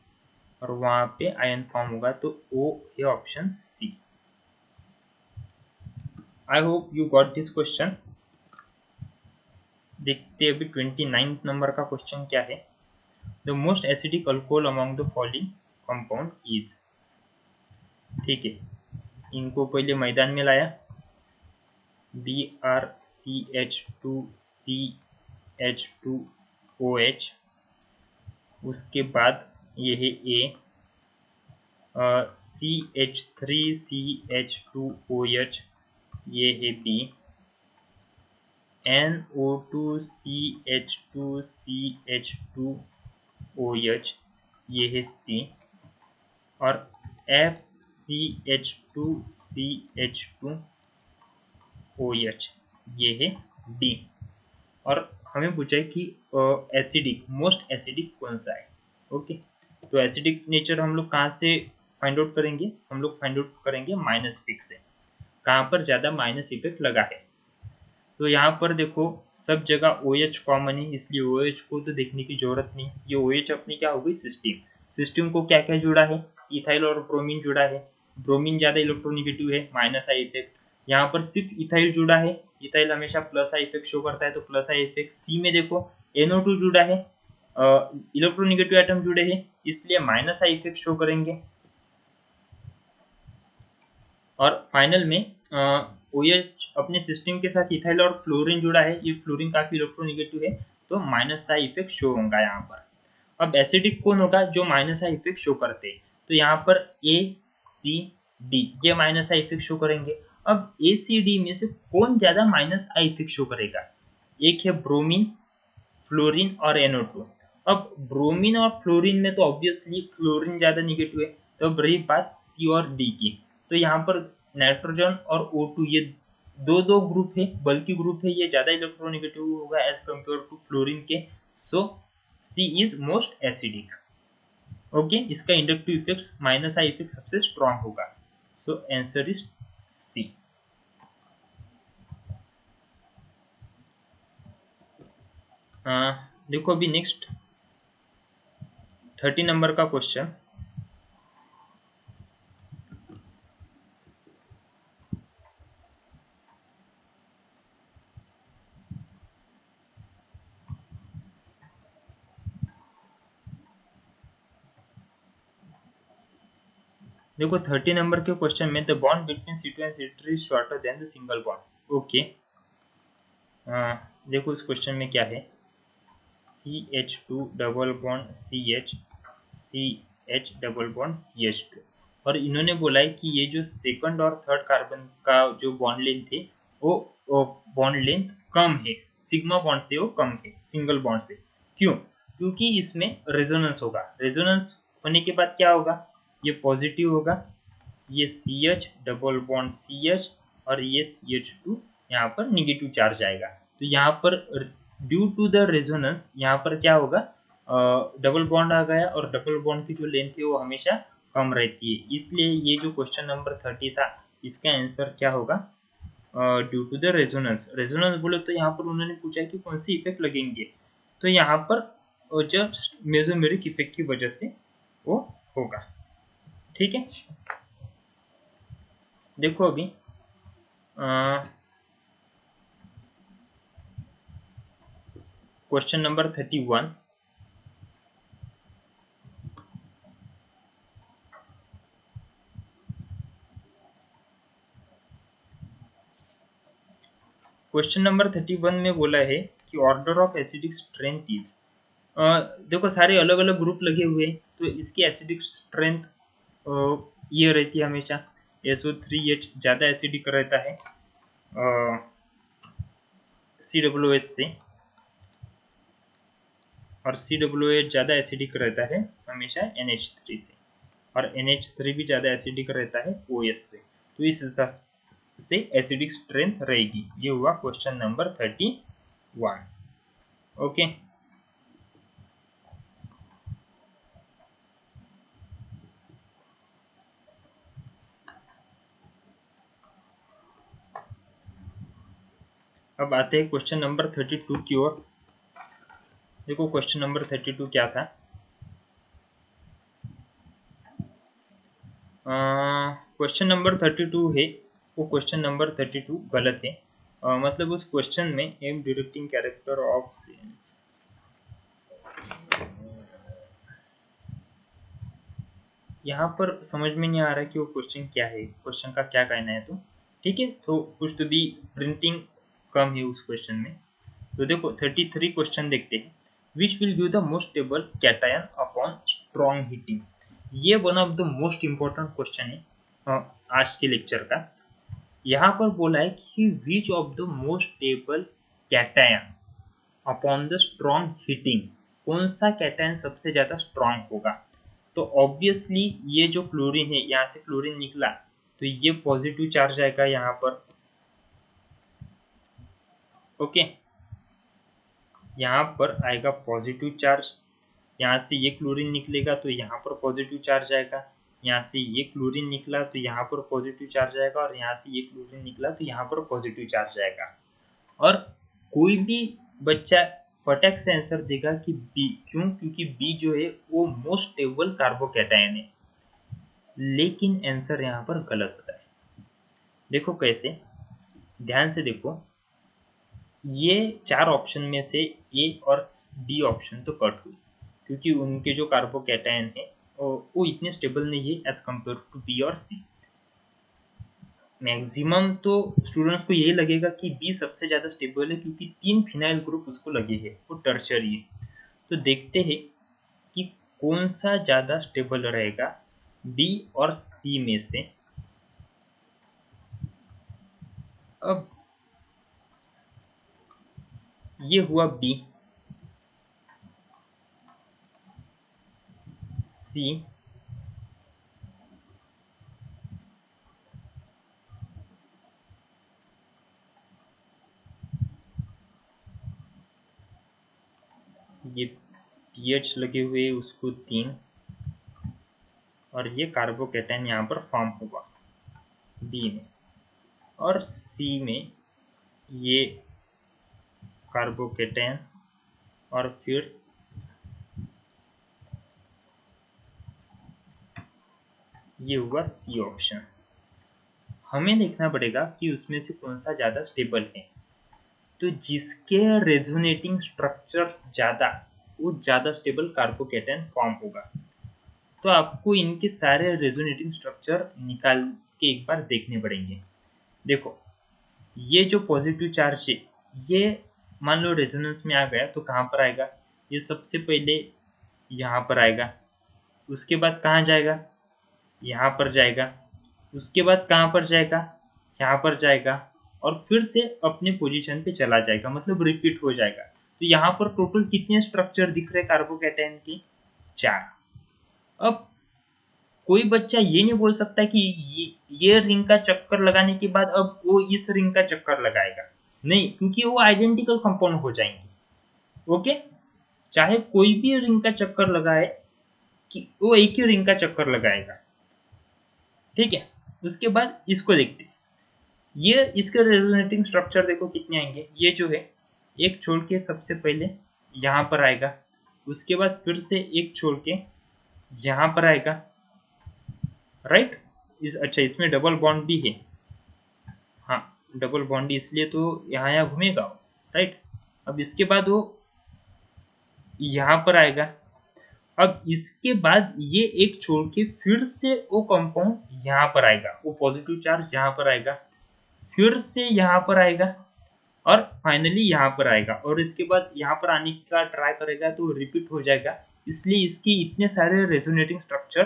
और वहां पे आयन फॉर्म होगा, तो ओ है option C. I hope you got this question. देखते अभी 29 नंबर का क्वेश्चन क्या है। The most acidic alcohol among the following compound is. ठीक है, इनको पहले मैदान में लाया, BrCH2CH2OH, उसके बाद ये है A, CH3CH2OH, ये है B, NO2CH2CH2OH, ये है C, और FCH2CH2OH, ये है D। और हमें पूछा है कि एसिडिक, मोस्ट एसिडिक कौन सा है। ओके, तो एसिडिक नेचर हम लोग कहाँ से फाइंड आउट करेंगे, हम लोग फाइंड आउट करेंगे माइनस इफेक्ट से, कहाँ पर ज़्यादा माइनस इफेक्ट लगा है। तो यहाँ पर देखो सब जगह OH कॉमन है, इसलिए OH को तो देखने की जरूरत नहीं। ये OH अपनी क्या हो गई, सिस्टीन। सिस्टीन को क्या क्या जुड़ा है, इथाइल और ब्रोमीन जुड़ा है। ब्रोमीन ज़्यादा इलेक्ट्रोनिगेटिव है, माइनस आई इफेक्ट। यहाँ पर सिर्फ इथाइल जुड़ा है, इथाइल हमेशा प्लस आई इफेक्ट शो करता है, तो प्लस आई इफेक्ट। सी में देखो NO2 जुड़ा है, इलेक्ट्रोनिगेटिव एटम जुड़े हैं, इसलिए माइनस आई इफेक्ट शो करेंगे। और फाइनल में OH अपने सिस्टम के साथ इथाइल और फ्लोरीन जुड़ा है, ये फ्लोरीन काफी इलेक्ट्रोनिगेटिव है, तो माइनस आई इफेक्ट शो होगा यहाँ पर। अब एसिडिक कौन होगा, जो माइनस आई इफेक्ट शो करते हैं, तो यहाँ पर ACD ये माइनस आई इफेक्ट शो करेंगे। अब ACD में से कौन ज्यादा माइनस आई इफेक्ट शो करेगा, एक है ब्रोमीन, फ्लोरीन और NO2। अब ब्रोमीन और फ्लोरीन में तो ऑब्वियसली फ्लोरीन ज्यादा निगेटिव है, तो अब रही बात C और D की, तो यहाँ पर नाइट्रोजन और O2 ये दो दो ग्रुप है, बल्कि ग्रुप है, ये ज्यादा इलेक्ट्रोनेगेटिव होगा एज कम्पेयर टू फ्लोरीन के, so C is most acidic. Okay, इसका inductive effects minus I effect सबसे स्ट्रॉन्ग होगा, सो आंसर इज C। देखो अभी नेक्स्ट 30 नंबर का क्वेश्चन। देखो 30 नंबर के क्वेश्चन में the bond between C2 and C3 is shorter than the single bond. Okay, देखो इस क्वेश्चन में क्या है, CH2 double bond CH, CH double bond CH2, और इन्होंने बोला है कि ये जो सेकंड और थर्ड कार्बन का जो बॉन्ड लेंथ है वो बॉन्ड लेंथ कम है, सिग्मा बॉन्ड से वो कम है सिंगल बॉन्ड से। क्यों, क्योंकि इसमें रेजोनेंस होगा, रेजोनेंस होने के बाद क्या होगा, ये पॉजिटिव होगा, ये CH डबल बॉन्ड CH, और ये CH2 यहाँ पर निगेटिव चार्ज आएगा। तो यहाँ पर ड्यू टू द रेजोनेंस यहाँ पर क्या होगा, डबल बॉन्ड आ गया, और डबल बॉन्ड की जो लेंथ है वो हमेशा कम रहती है, इसलिए ये जो क्वेश्चन नंबर 30 था इसका आंसर क्या होगा, due to the resonance. Resonance बोले तो यहाँ पर उन्होंने पूछा कि कौन सी इफेक्ट लगेंगे, तो यहाँ पर जस्ट मेसोमेरिक इफेक्ट की वजह से वो होगा। ठीक है, देखो अभी क्वेश्चन नंबर 31। क्वेश्चन नंबर 31 में बोला है कि order of acidic strength is, देखो सारे अलग अलग ग्रुप लगे हुए हैं, तो इसकी एसिडिक स्ट्रेंथ ये रहती है हमेशा, SO3H ज़्यादा एसिडिक रहता है COOH से, और COOH ज़्यादा एसिडिक रहता है हमेशा NH3 से, और NH3 भी ज़्यादा एसिडिक रहता है OH से। तो इस से एसिडिक स्ट्रेंथ रहेगी। ये हुआ क्वेश्चन नंबर 31। ओके, अब आते हैं क्वेश्चन नंबर 32 की ओर। देखो क्वेश्चन नंबर 32 क्या था। क्वेश्चन नंबर 32 है, वो क्वेश्चन नंबर 32 गलत है। मतलब उस क्वेश्चन में एम डायरेक्टिंग कैरेक्टर ऑफ, यहाँ पर समझ में नहीं आ रहा कि वो क्वेश्चन क्या है, क्वेश्चन का क्या कहना है। तो ठीक है, तो कुछ तो भी प्रिंटिंग कम है उस क्वेश्चन में। तो देखो 33 क्वेश्चन देखते हैं। Which will give the most stable cation upon strong heating. ये one of the most important question है आज के लेक्चर का। यहाँ पर बोला है कि विच of the most stable cation upon the strong heating, कौन सा कैटायन सबसे ज्यादा स्ट्रॉन्ग होगा। तो ऑब्वियसली ये जो क्लोरीन है, यहाँ से क्लोरीन निकला तो ये पॉजिटिव चार्ज आएगा यहाँ पर। ओके, यहाँ पर आएगा पॉजिटिव चार्ज। यहाँ से ये क्लोरीन निकलेगा तो यहाँ पर पॉजिटिव चार्ज आएगा। यहाँ से ये क्लोरीन निकला तो यहाँ पर पॉजिटिव चार्ज आएगा, और यहाँ से ये क्लोरीन निकला तो यहाँ पर पॉजिटिव चार्ज आएगा। और कोई भी बच्चा फटाक से आंसर देगा कि बी। क्यों? क्योंकि बी जो है वो मोस्ट स्टेबल कार्बोकैटायन है। लेकिन आंसर यहाँ पर गलत होता है। देखो कैसे, ध्यान से देखो। ये 4 ऑप्शन में से ए और डी ऑप्शन तो कट हुई, क्योंकि उनके जो कार्बोकैटायन है वो इतने स्टेबल नहीं है एज कम्पेयर टू बी और सी। मैक्सिमम तो स्टूडेंट्स को यही लगेगा कि बी सबसे ज़्यादा स्टेबल है, क्योंकि 3 फिनाइल ग्रुप उसको लगे हैं, वो टर्शरी है। तो देखते हैं कि कौन सा ज़्यादा स्टेबल रहेगा बी और सी में से। अब ये हुआ बी, सी, ये पीएच लगे हुए उसको 3, और ये कार्बोकैटायन यहाँ पर फॉर्म होगा बी में। और सी में ये कार्बोकैटायन, और फिर ये हुआ सी ऑप्शन। हमें देखना पड़ेगा कि उसमें से कौन सा ज़्यादा स्टेबल है। तो जिसके रेजोनेटिंग स्ट्रक्चर्स ज़्यादा, वो ज़्यादा स्टेबल कार्बोकैटायन फॉर्म होगा। तो आपको इनके सारे रेजोनेटिंग स्ट्रक्चर निकाल के एक बार देखने पड़ेंगे। देखो ये जो पॉजिटिव चार्ज है, ये मान लो रेजोनेंस में आ गया तो कहाँ पर आएगा, ये सबसे पहले यहाँ पर आएगा। उसके बाद कहाँ जाएगा, यहाँ पर जाएगा। उसके बाद कहाँ पर जाएगा, यहाँ पर जाएगा, और फिर से अपने पोजीशन पे चला जाएगा, मतलब रिपीट हो जाएगा। तो यहाँ पर टोटल कितने स्ट्रक्चर दिख रहे कार्बोकैटायन के, 4। अब कोई बच्चा ये नहीं बोल सकता कि ये रिंग का चक्कर लगाने के बाद अब वो इस रिंग का चक्कर लगाएगा, नहीं, क्योंकि वो आइडेंटिकल कंपाउंड हो जाएंगे। ओके, चाहे कोई भी रिंग का चक्कर लगाए कि वो एक ही रिंग का चक्कर लगाएगा। ठीक है, उसके बाद इसको देखते हैं। ये इसके रेजोनेटिंग स्ट्रक्चर देखो कितने आएंगे। ये जो है एक छोड़ के सबसे पहले यहाँ पर आएगा, उसके बाद फिर से एक छोड़ के यहाँ पर आएगा, राइट। अच्छा, इसमें डबल बॉन्ड भी है। हाँ, डबल बॉन्ड इसलिए तो यहाँ घूमेगा, राइट। अब इसके बाद वो यहाँ पर आएगा। अब इसके बाद ये एक छोड़ के फिर से वो कंपाउंड यहाँ पर आएगा, वो पॉजिटिव चार्ज यहाँ पर आएगा, फिर से यहाँ पर आएगा, और फाइनली यहाँ पर आएगा। और इसके बाद यहाँ पर आने का ट्राई करेगा तो रिपीट हो जाएगा। इसलिए इसके इतने सारे रेजोनेटिंग स्ट्रक्चर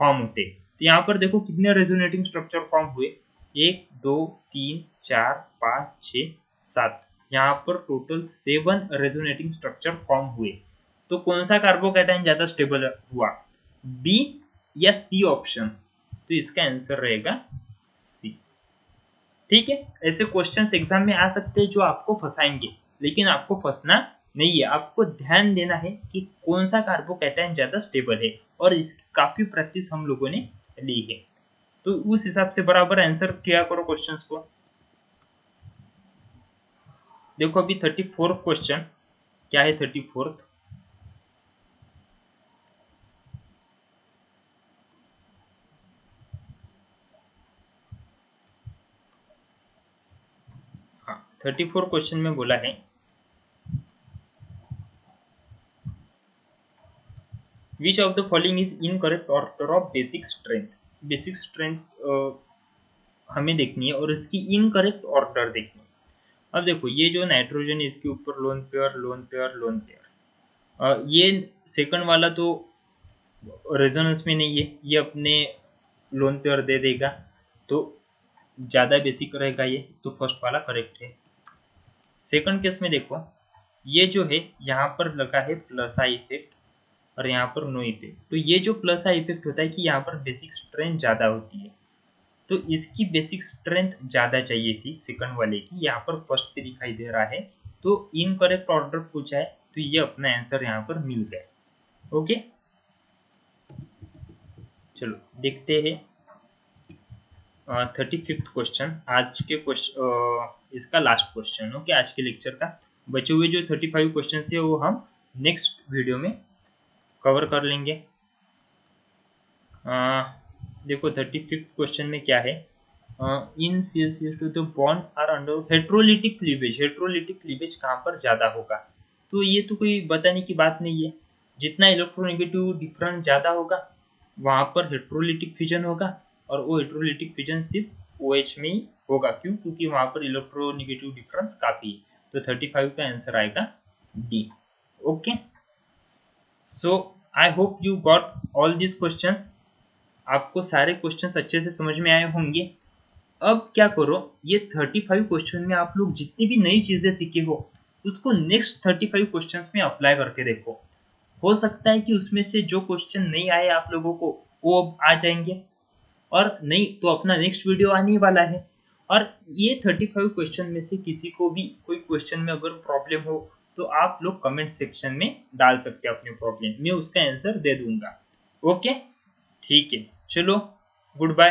फॉर्म होते हैं। तो यहाँ पर देखो कितने रेजोनेटिंग स्ट्रक्चर फॉर्म हुए, 1 2 3 4 5 6 7। यहाँ पर टोटल 7 रेजोनेटिंग स्ट्रक्चर फॉर्म हुए। तो कौन सा कार्बोकैटायन ज्यादा स्टेबल हुआ, बी या सी ऑप्शन। तो इसका आंसर रहेगा सी। ठीक है, ऐसे क्वेश्चंस एग्जाम में आ सकते हैं जो आपको फंसाएंगे, लेकिन आपको फंसना नहीं है। आपको ध्यान देना है कि कौन सा कार्बोकैटायन ज्यादा स्टेबल है, और इसकी काफी प्रैक्टिस हम लोगों ने ली है। तो उस हिसाब से बराबर आंसर किया करो क्वेश्चंस को। देखो अभी 34 क्वेश्चन क्या है, 34th। हाँ, 34 क्वेश्चन में बोला है विच of the following is incorrect order of basic strength. Basic strength हमें देखनी है और इसकी इनकरेक्ट ऑर्डर देखनी है। अब देखो ये जो नाइट्रोजन है इसके ऊपर lone pair lone pair lone pair, ये सेकंड वाला तो रेजोनेंस में नहीं है, ये अपने लोन पेयर दे देगा, तो ज़्यादा बेसिक रहेगा ये, तो फर्स्ट वाला करेक्ट है। सेकंड केस में देखो ये जो है यहाँ पर लगा है प्लस आई इफेक्ट और यहाँ पर नो इफेक्ट, तो ये जो प्लस आई इफेक्ट होता है कि यहाँ पर बेसिक स्ट्रेंथ ज़्यादा होती है, तो इसकी बेसिक स्ट्रेंथ ज़्यादा चाहिए थी सेकंड वाले की, यहाँ पर फर्स्ट पे दिखाई दे रहा है, तो इनकरेक्ट ऑर्डर पूछा है, तो ये अपना आंसर यहाँ पर मिल गया। ओके, चलो देखते हैं 35th क्वेश्चन, आज के क्वेश्चन इसका लास्ट क्वेश्चन। ओके, आज के लेक्चर का बचे हुए जो 35 क्वेश्चन है वो हम नेक्स्ट वीडियो में कवर कर लेंगे। देखो 35th क्वेश्चन में क्या है, in CH2 the bond are under heterolytic cleavage. Heterolytic cleavage कहाँ पर ज़्यादा होगा, तो ये तो कोई बताने की बात नहीं है। जितना इलेक्ट्रोनेगेटिव डिफरेंस ज़्यादा होगा वहाँ पर हेट्रोलिटिक फिजन होगा, और वो हेट्रोलिटिक फिजन सिर्फ OH में ही होगा। क्यों? क्योंकि वहाँ पर इलेक्ट्रोनेगेटिव डिफरेंस काफ़ी है। तो 35 का आंसर आएगा D. Okay, so I hope you got all this questions. आपको सारे क्वेश्चंस अच्छे से समझ में आए होंगे। अब क्या करो, ये 35 क्वेश्चन में आप लोग जितनी भी नई चीजें सीखे हो उसको नेक्स्ट 35 क्वेश्चंस में अप्लाई करके देखो। हो सकता है कि उसमें से जो क्वेश्चन नहीं आए आप लोगों को वो अब आ जाएंगे, और नहीं तो अपना नेक्स्ट वीडियो आने वाला है। और ये 35 क्वेश्चन में से किसी को भी कोई क्वेश्चन में अगर प्रॉब्लम हो तो आप लोग कमेंट सेक्शन में डाल सकते हैं अपने प्रॉब्लम, मैं उसका आंसर दे दूंगा। ओके, ठीक है, चलो गुड बाय।